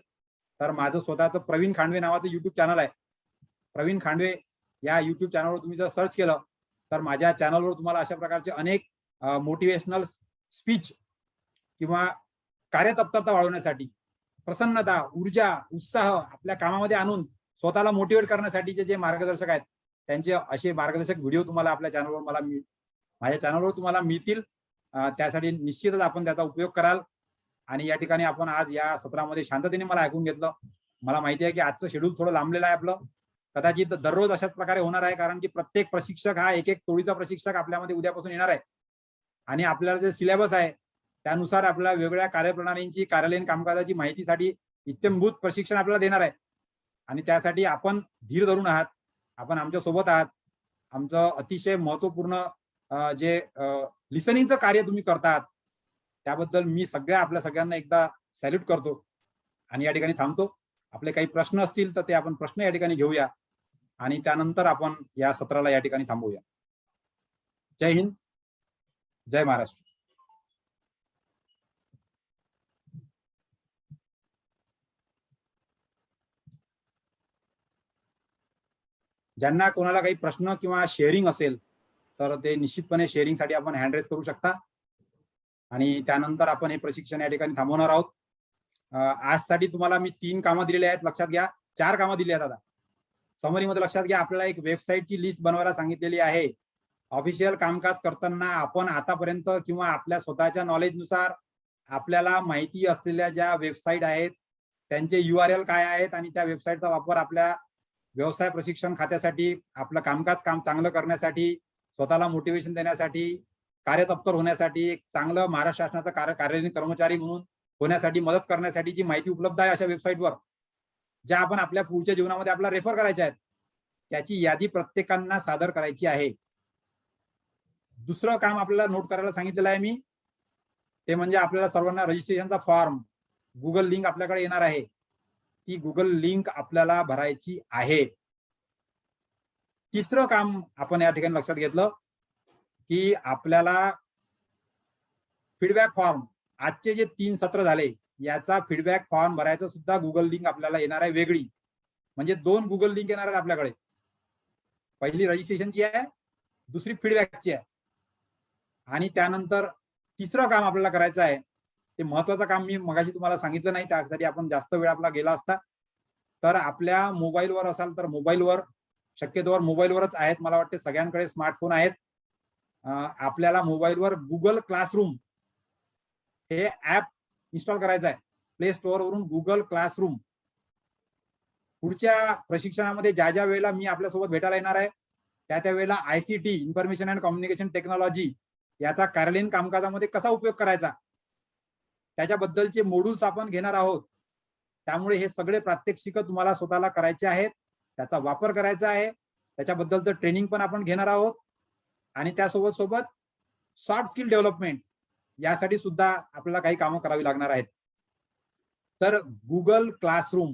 C: तर माझं स्वतःचं प्रवीण खांडवे नावाचं युट्यूब चॅनल आहे. प्रवीण खांडवे या युट्यूब चॅनलवर तुम्ही जर सर्च केलं तर माझ्या चॅनलवर तुम्हाला अशा प्रकारचे अनेक मोटिवेशनल स्पीच किंवा कार्यतत्परता वाढवण्यासाठी, प्रसन्नता, ऊर्जा, उत्साह आपल्या कामामध्ये आणून स्वतःला मोटिवेट करण्यासाठीचे जे मार्गदर्शक आहेत त्यांचे असे मार्गदर्शक व्हिडिओ तुम्हाला आपल्या चॅनलवर माझ्या चॅनलवर तुम्हाला मिळतील. त्यासाठी निश्चितच आपण त्याचा उपयोग कराल. आणि या ठिकाणी आपण आज या सत्रामध्ये शांततेने मला ऐकून घेतलं. मला माहिती आहे की आजचं शेड्यूल थोडं लांबलेलं आहे आपलं, कदाचित दररोज अशाच प्रकारे होणार आहे, कारण की प्रत्येक प्रशिक्षक हा एक तोडीचा प्रशिक्षक आपल्यामध्ये उद्यापासून येणार आहे आणि आपल्याला जे सिलेबस आहे त्यानुसार आपल्याला वेगवेगळ्या कार्यप्रणालींची, कार्यालयीन कामकाजाची माहितीसाठी इत्यंभूत प्रशिक्षण आपल्याला देणार आहे आणि त्यासाठी आपण धीर धरून आहात, आपण आमच्या सोबत आहात. आमचं अतिशय महत्वपूर्ण जे लिसनिंगचं कार्य तुम्ही करतात त्याबद्दल मी आपल्या सगळ्यांना एकदा सॅल्यूट करतो आणि या ठिकाणी थांबतो. आपले काही प्रश्न असतील तर ते आपण प्रश्न या ठिकाणी घेऊया आणि त्यानंतर आपण या सत्राला या ठिकाणी थांबवूया. जय हिंद, जय महाराष्ट्र. ज्यांना कोणाला काही प्रश्न किंवा शेअरिंग असेल तर ते निश्चितपणे शेअरिंगसाठी आपण हँड रेज करू शकता आणि त्यानंतर आपण हे प्रशिक्षण या ठिकाणी थांबवणार आहोत. आजसाठी तुम्हाला मी 3 कामं दिलेली आहेत, लक्षात घ्या. 4 कामं दिली आहेत. आता समरीमध्ये लक्षात घ्या, आपल्याला एक वेबसाईटची लिस्ट बनवायला सांगितलेली आहे. ऑफिशियल कामकाज करताना आपण आतापर्यंत किंवा आपल्या स्वतःच्या नॉलेजनुसार आपल्याला माहिती असलेल्या ज्या वेबसाईट आहेत त्यांचे URL काय आहेत आणि त्या वेबसाईटचा वापर आपल्या व्यवसाय प्रशिक्षण खात्यासाठी, आपलं कामकाज चांगलं करण्यासाठी, स्वतःला मोटिवेशन देण्यासाठी, कार्यतत्पर होण्यासाठी, एक चांगलं महाराष्ट्र शासनाचा कार्यरत कर्मचारी म्हणून होण्यासाठी मदत करण्यासाठी जी माहिती उपलब्ध आहे अशा वेबसाईटवर, ज्या आपण आपल्या पुढच्या जीवनामध्ये आपल्याला रेफर करायच्या आहेत, त्याची यादी प्रत्येकांना सादर करायची आहे. दुसरं काम आपल्याला नोट करायला सांगितलेलं आहे मी, ते म्हणजे आपल्याला सर्वांना रजिस्ट्रेशनचा फॉर्म, गुगल लिंक आपल्याकडे येणार आहे. ती गुगल लिंक आपल्याला भरायची आहे. तिसरं काम आपण या ठिकाणी लक्षात घेतलं की आपल्याला फीडबॅक फॉर्म, आजचे जे 3 सत्र झाले याचा फीडबॅक फॉर्म भरायचं सुद्धा गुगल लिंक आपल्याला येणार आहे वेगळी. म्हणजे 2 गुगल लिंक येणार आहेत आपल्याकडे. पहिली रजिस्ट्रेशनची आहे, दुसरी फीडबॅकची आहे. आणि त्यानंतर तिसरं काम आपल्याला करायचं आहे, ते महत्वाचं काम मी मगाशी तुम्हाला सांगितलं नाही, त्यासाठी आपण जास्त वेळ आपला गेला असता. तर आपल्या मोबाईलवर असाल तर मोबाईलवर, शक्यतोवर मोबाईलवरच आहेत, मला वाटते सगळ्यांकडे स्मार्टफोन आहेत. आपल्याला मोबाईलवर गुगल क्लासरूम हे ऍप इन्स्टॉल करायचं आहे. प्ले स्टोअर वरून गुगल क्लासरूम. पुढच्या प्रशिक्षणामध्ये ज्या ज्या वेळेला मी आपल्यासोबत भेटायला येणार आहे त्या वेळेला ICT, information and communication technology, याचा कार्यालयीन कामकाजामध्ये कसा उपयोग करायचा त्याच्याबद्दलचे मॉड्यूल्स आपण घेणार आहोत. त्यामुळे हे सगळे प्रात्यक्षिक तुम्हाला स्वतःला करायचे आहेत, त्याचा वापर करायचा आहे, त्याच्याबद्दलचं ट्रेनिंग पण आपण घेणार आहोत. आणि त्यासोबत सोबत सॉफ्ट स्किल डेव्हलपमेंट यासाठी सुद्धा आपल्याला काही कामं करावी लागणार आहेत. तर गुगल क्लासरूम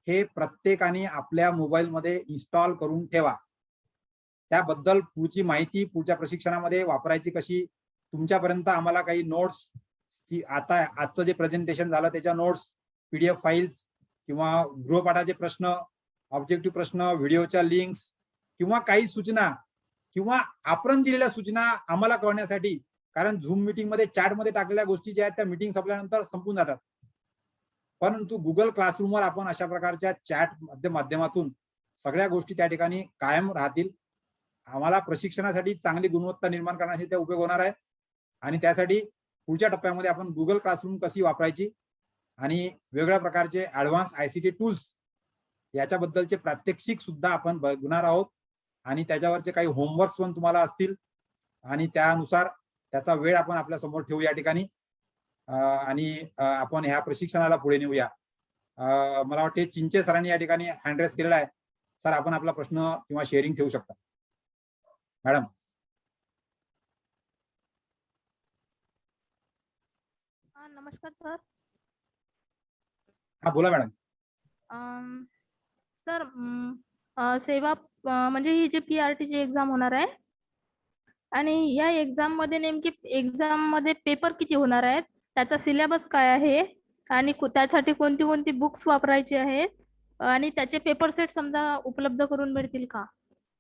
C: हे प्रत्येकाने आपल्या मोबाईलमध्ये इन्स्टॉल करून ठेवा. त्याबद्दल पुढची माहिती पुढच्या प्रशिक्षणामध्ये वापरायची कशी, तुमच्यापर्यंत आम्हाला काही नोट्स, की आता आजचं जे प्रेझेंटेशन झालं त्याच्या नोट्स, PDF फाईल्स किंवा गृहपाठाचे प्रश्न, ऑब्जेक्टिव्ह प्रश्न, व्हिडिओच्या लिंक्स किंवा काही सूचना किंवा आपण दिलेल्या सूचना आम्हाला कळण्यासाठी, कारण झूम मीटिंगमध्ये चॅटमध्ये टाकलेल्या गोष्टी ज्या आहेत त्या मीटिंग संपल्यानंतर संपून जातात. परंतु गुगल क्लासरूमवर आपण अशा प्रकारच्या चॅट माध्यमातून सगळ्या गोष्टी त्या ठिकाणी कायम राहतील. आम्हाला प्रशिक्षणासाठी चांगली गुणवत्ता निर्माण करण्यासाठी त्या उपयोग होणार आहे. आणि त्यासाठी पुढच्या टप्प्यामध्ये आपण गुगल क्लासरूम कशी वापरायची आणि वेगवेगळ्या प्रकारचे ऍडव्हान्स ICT टूल्स याच्याबद्दलचे प्रात्यक्षिक सुद्धा आपण बघणार आहोत. आणि त्याच्यावरचे काही होमवर्क्स पण तुम्हाला असतील आणि त्यानुसार त्याचा वेळ आपण आपल्या समोर ठेवू या ठिकाणी. आणि आपण ह्या प्रशिक्षणाला पुढे नेऊया. मला वाटते चिंचे सरांनी या ठिकाणी हँड रेस केलेला आहे. सर, आपण आपला प्रश्न किंवा शेअरिंग ठेवू शकता. मॅडम.
D: नमस्कार सर.
C: हा, बोला मॅडम.
D: सर, सेवा म्हणजे ही जी PRT ची एक्झाम होणार आहे आणि या एक्झाम मध्ये नेमकी एक्झाम मध्ये पेपर किती होणार आहेत, त्याचा सिलेबस काय आहे आणि त्यासाठी कोणती कोणती बुक्स वापरायची आहेत आणि त्याचे पेपर सेट समजा उपलब्ध करून मिळतील का?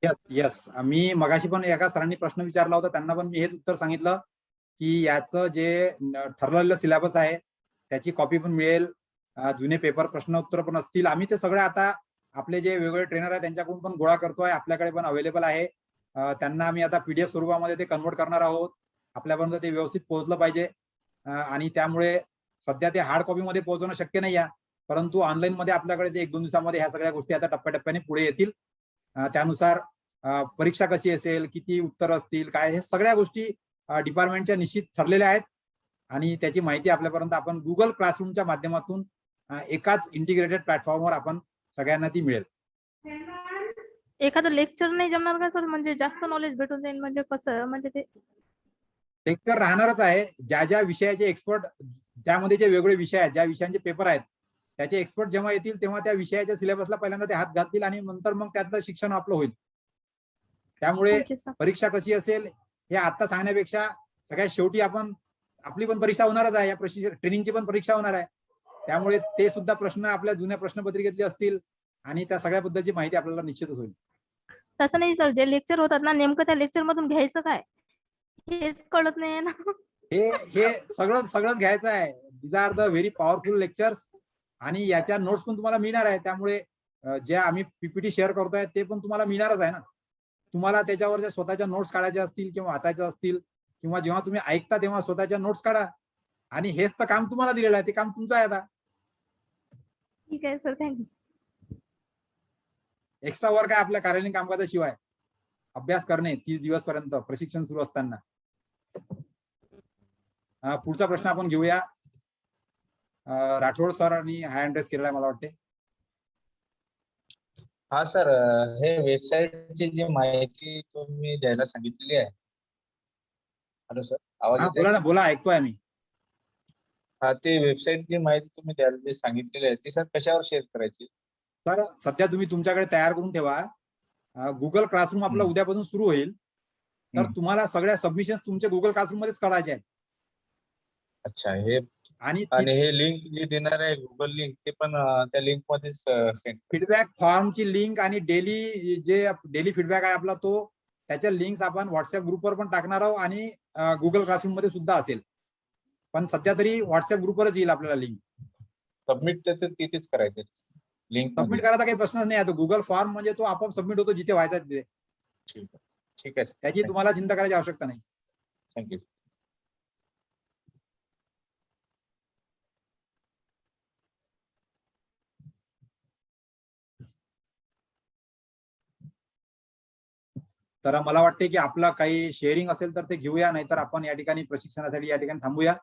C: यस, मी मगाशी पण एका सरांनी प्रश्न विचारला होता, त्यांना पण मी हेच उत्तर सांगितलं की याचं जे ठरलेलं सिलेबस आहे त्याची कॉपी पण मिळेल, जुने पेपर प्रश्न उत्तर पण असतील. आम्ही ते सगळे आता आपले जे वेगवेगळे ट्रेनर आहेत त्यांच्याकडून पण गोळा करतोय, आपल्याकडे पण अवेलेबल आहे. त्यांना आम्ही आता PDF स्वरूपामध्ये ते कन्वर्ट करणार आहोत. आपल्यापर्यंत ते व्यवस्थित पोहोचलं पाहिजे. आणि त्यामुळे सध्या ते हार्ड कॉपीमध्ये पोहोचवणं शक्य नाही आहे, परंतु ऑनलाईन मध्ये आपल्याकडे ते 1-2 दिवसामध्ये ह्या सगळ्या गोष्टी आता टप्प्याटप्प्याने पुढे येतील. त्यानुसार परीक्षा कशी असेल, किती उत्तर असतील, काय, हे सगळ्या गोष्टी डिपार्टमेंटच्या निश्चित ठरलेल्या आहेत. आणि त्याची माहिती आपल्यापर्यंत आपण गुगल क्लासरूमच्या माध्यमातून एकाच इंटिग्रेटेड प्लॅटफॉर्मवर आपण सगळ्यांना ती मिळेल.
D: एखादं लेक्चर नाही जमणार का सर, म्हणजे जास्त नॉलेज भेटून जाईल? म्हणजे कसं, म्हणजे ते
C: लेक्चर राहणारच आहे. ज्या ज्या विषयाचे एक्सपर्ट, त्यामध्ये जे वेगवेगळे विषय आहेत, ज्या विषयांचे पेपर आहेत त्याचे एक्सपर्ट जेव्हा येतील तेव्हा त्या विषयाच्या सिलेबसला पहिल्यांदा ते हात घालतील आणि नंतर मग त्यातलं शिक्षण आपलं होईल. त्यामुळे परीक्षा कशी असेल हे आता सांगण्यापेक्षा सगळ्यात शेवटी आपली पण परीक्षा होणारच आहे, या ट्रेनिंगची पण परीक्षा होणार आहे. त्यामुळे ते सुद्धा प्रश्न आपल्या जुन्या प्रश्नपत्रिकेतले असतील आणि त्या सगळ्याबद्दलची माहिती आपल्याला निश्चितच होईल.
D: तसं नाही सर, जे लेक्चर होतात ना नेमकं त्या लेक्चर मधून घ्यायचं काय हेच कळत नाही ना.
C: हे सगळंच घ्यायचं आहे. These are the very powerful lectures आणि याच्या नोट्स पण तुम्हाला मिळणार आहे. त्यामुळे जे आम्ही पीपीटी शेअर करतोय ते पण तुम्हाला मिळणारच आहे ना. तुम्हाला त्याच्यावर ज्या स्वतःच्या नोट्स काढायच्या असतील किंवा वाचायच्या असतील किंवा जेव्हा तुम्ही ऐकता तेव्हा स्वतःच्या नोट्स काढा. आणि हेच तर काम तुम्हाला दिलेलं आहे, ते काम तुमचं आहे. आता
D: ठीक आहे सर, थँक्यू.
C: एक्स्ट्रा वर्क आहे आपल्या कार्यालयीन कामकाजाशिवाय अभ्यास करणे 30 दिवस पर्यंत प्रशिक्षण सुरू असताना. पुढचा प्रश्न आपण घेऊया. राठोड सरांनी हँड रेस केलेला आहे मला वाटते.
E: हा सर, हे वेबसाईटची जी माहिती तुम्ही द्यायला सांगितलेली आहे. हॅलो सर, आवाज
C: हा
E: येतोय?
C: बोला ना, बोला, ऐकतोय आम्ही.
E: हा, ती वेबसाईटची माहिती तुम्ही द्यायला जी सांगितलेली आहे ती सर कशावर शेअर करायची?
C: तर सध्या तुम्ही तुमच्याकडे तयार करून ठेवा. गुगल क्लासरूम आपलं उद्यापासून सुरू होईल. तर तुम्हाला सगळ्या सबमिशन तुमचे गुगल क्लासरूम मध्येच करायचे आहेत.
E: अच्छा, हे
C: आणि
E: हे लिंक जी देणार आहे गुगल लिंक, ते पण त्या लिंक मध्येच सेंड.
C: फीडबॅक फॉर्मची लिंक आणि डेली फीडबॅक आहे आपला तो, त्याच्या लिंक्स आपण व्हॉट्सअप ग्रुपवर पण टाकणार आहोत आणि गुगल क्लासरूम मध्ये सुद्धा असेल. पण सध्या तरी व्हॉट्सअप ग्रुपवरच येईल आपल्याला लिंक.
E: सबमिट त्याचं तिथेच करायचं लिंक
C: सबमिट करायचा काही प्रश्नच नाही आहे. गुगल फॉर्म म्हणजे तो आपोआप सबमिट होतो जिथे व्हायचा तिथे.
E: ठीक आहे सर,
C: त्याची तुम्हाला चिंता करायची आवश्यकता नाही.
E: थँक्यू.
C: तर मला वाटते की आपलं काही शेअरिंग असेल तर ते घेऊया, नाहीतर आपण या ठिकाणी प्रशिक्षणासाठी या ठिकाणी थांबूया.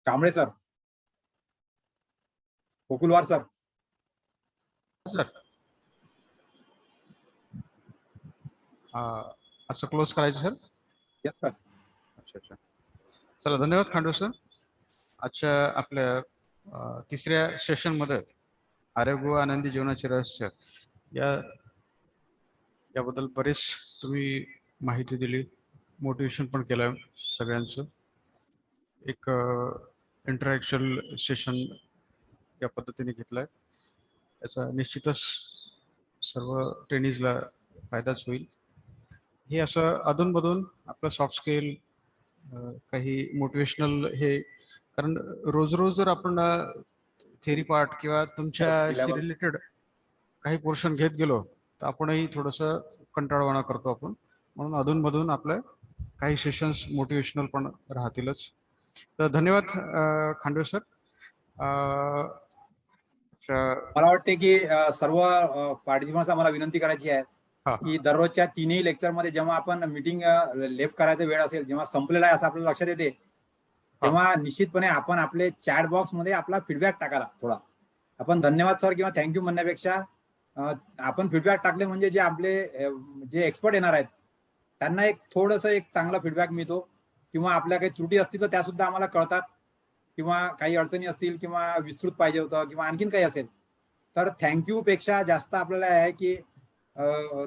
C: Kamble sir, Kokulwar sir.
A: Sir असं क्लोज करायचं सर.
C: Yes sir.
A: अच्छा. चला, धन्यवाद खांडवे सर. आजच्या आपल्या तिसऱ्या सेशनमध्ये आरोग्य व आनंदी जीवनाचे रहस्य याबद्दल बरेच तुम्ही माहिती दिली, मोटिवेशन पण केलं सगळ्यांचं. एक इंटरॅक्शन सेशन या पद्धतीने घेतलाय. याचा निश्चितच सर्व ट्रेनीजला फायदाच होईल. हे असं अधूनमधून आपलं सॉफ्ट स्किल, काही मोटिवेशनल हे, कारण रोज रोज जर आपण थेरी पार्ट किंवा तुमच्याशी रिलेटेड काही पोर्शन घेत गेलो तर आपणही थोडंसं कंटाळवाणा करतो आपण. म्हणून अधूनमधून आपलं काही सेशन्स मोटिवेशनल पण राहतीलच. तर धन्यवाद खांडवे सर.
C: मला वाटते की सर्व पार्टिसिपंट्सला मला विनंती करायची आहे की दररोजच्या 3ही लेक्चरमध्ये जेव्हा आपण मीटिंग लेफ्ट करायचा वेळ असेल, जेव्हा संपलेला आहे असं आपल्याला लक्षात येते, तेव्हा निश्चितपणे आपण आपले चॅट बॉक्स मध्ये आपला फीडबॅक टाकायला. थोडा आपण धन्यवाद सर किंवा थँक्यू म्हणण्यापेक्षा आपण फीडबॅक टाकले म्हणजे जे आपले जे एक्सपर्ट येणार आहेत त्यांना एक थोडंसं एक चांगला फीडबॅक मिळतो. किंवा आपल्या काही त्रुटी असतील तर त्या सुद्धा आम्हाला कळतात, किंवा काही अडचणी असतील किंवा विस्तृत पाहिजे होतं किंवा आणखीन काही असेल तर थँक्यू पेक्षा जास्त आपल्याला आहे की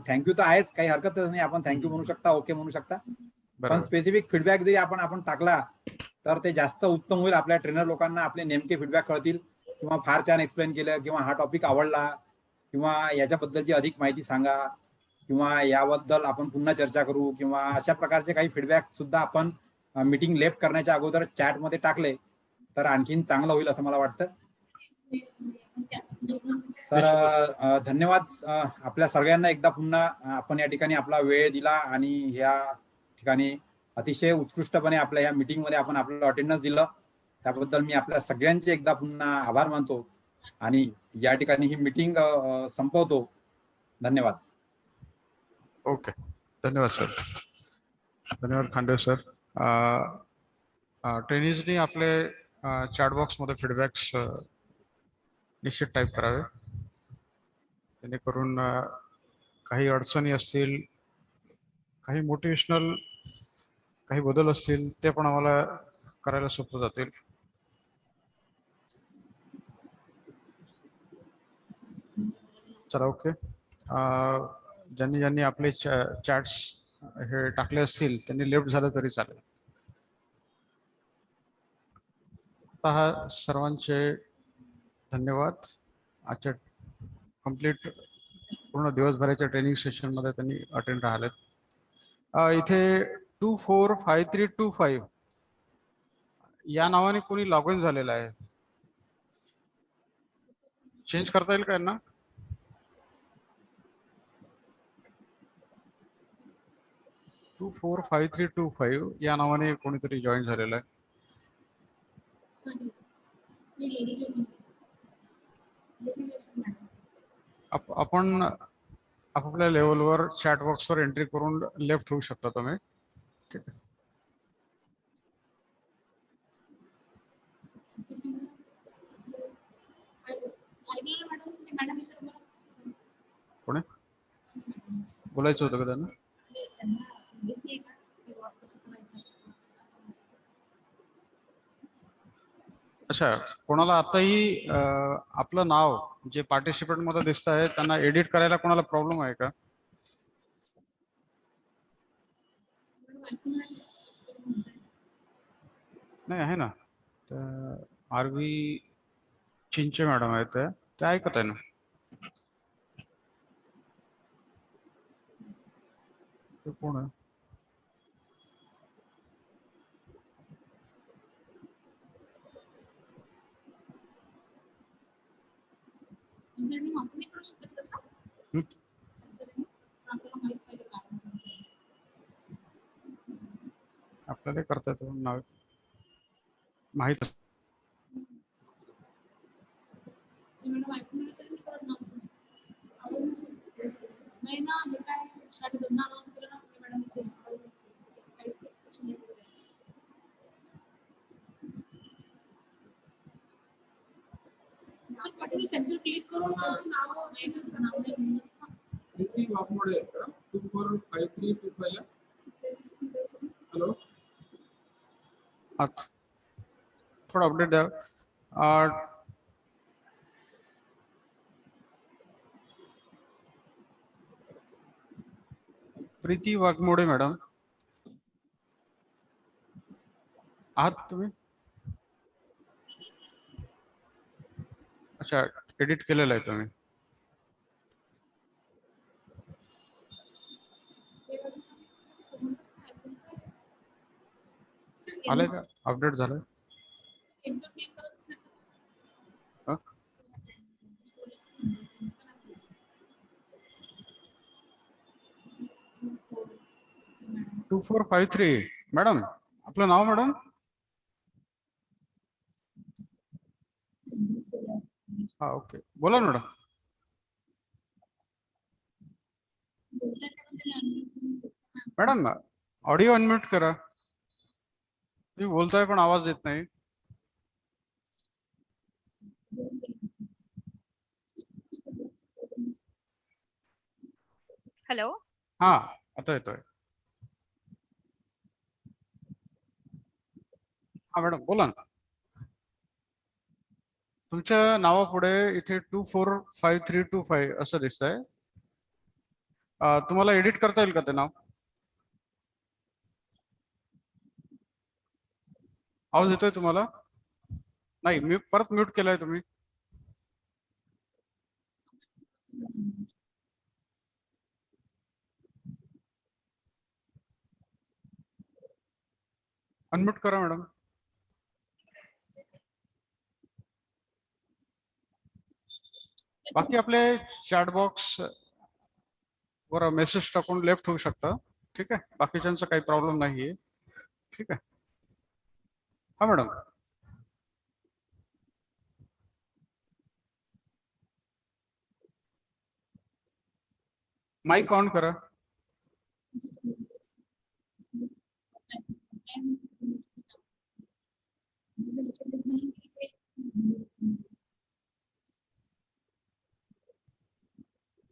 C: थँक्यू तर आहेच, काही हरकतच नाही, आपण थँक्यू म्हणू शकता, ओके म्हणू शकता. पण स्पेसिफिक फीडबॅक जरी आपण टाकला तर ते जास्त उत्तम होईल. आपल्या ट्रेनर लोकांना आपले नेमके फीडबॅक कळतील, किंवा फार छान एक्सप्लेन केलं, किंवा हा टॉपिक आवडला, किंवा याच्याबद्दलची अधिक माहिती सांगा, किंवा याबद्दल आपण पुन्हा चर्चा करू, किंवा अशा प्रकारचे काही फीडबॅक सुद्धा आपण मीटिंग लेफ्ट करण्याच्या अगोदर चॅट मध्ये टाकले तर आणखीन चांगलं होईल असं मला वाटतं. तर धन्यवाद आपल्या सगळ्यांना एकदा पुन्हा. आपण या ठिकाणी आपला वेळ दिला आणि या ठिकाणी अतिशय उत्कृष्टपणे आपल्या या मीटिंग मध्ये आपण आपलं अटेंडन्स दिलं, त्याबद्दल मी आपल्या सगळ्यांचे एकदा पुन्हा आभार मानतो आणि या ठिकाणी ही मीटिंग संपवतो. धन्यवाद.
A: ओके, धन्यवाद सर. धन्यवाद खांडवे सर. ट्रेनीजनी आपले चॅट बॉक्समध्ये फीडबॅक्स निश्चित टाईप करावे, जेणेकरून काही अडचणी असतील, काही मोटिवेशनल काही बदल असतील ते पण आम्हाला करायला सोपं जातील. चला, ओके. ज्यांनी आपले चॅट्स हे टाकले असतील त्यांनी लेफ्ट झालं तरी चालेल. आता सर्वांचे धन्यवाद. आजच्या कंप्लीट पूर्ण दिवसभराच्या ट्रेनिंग सेशन मध्ये त्यांनी अटेंड राहिलेत. इथे 245325 या नावाने कोणी लॉग इन झालेलं आहे. चेंज करता येईल का यांना? टू 245325 या नावाने कोणीतरी जॉईन झालेलं आहे. आपण आपापल्या लेवलवर चॅट बॉक्सवर एंट्री करून लेफ्ट होऊ शकता तुम्ही. ठीक आहे. कोणी बोलायचं होतं का त्यांना? अच्छा, कोणाला आताही आपलं नाव जे पार्टिसिपेंट मध्ये दिसत आहे त्यांना एडिट करायला कोणाला प्रॉब्लेम आहे का? नाही आहे ना. आरवी चिंचे मॅडम आहेत ते ऐकत आहे ना. ते कोण आहे? आपल्याला करता येतं नाव माहित असत.
F: सेंटर क्लिक करून त्यांचं नाव चेंज करावं. प्रीती वाघमोडे का 245325 ला? हॅलो,
A: थोडं अपडेट द्या. प्रीती वाघमोडे मॅडम आहात तुम्ही? अच्छा, एडिट केलेलं आहे तुम्ही. आलंय का? अपडेट झालंय? हा? 2453 मॅडम आपलं नाव मॅडम? हा ओके, बोला ना मॅडम. मॅडम ऑडिओ अनम्यूट करा. तुम्ही बोलताय पण आवाज येत नाही.
G: हॅलो,
A: हा आता येतोय. हा मॅडम बोला ना. तुमच्या नावापुढे इथे 245325 असं दिसतंय. तुम्हाला एडिट करता येईल का ते नाव? आवाज येतोय तुम्हाला? नाही, मी परत म्यूट केलाय तुम्ही. अनम्यूट करा मॅडम. बाकी आपले चॅट बॉक्स वर मेसेज टाकून लेफ्ट होऊ शकता. ठीक आहे, बाकीच्यांचा काही प्रॉब्लेम नाहीये. ठीक आहे. हा मॅडम, माईक ऑन करा.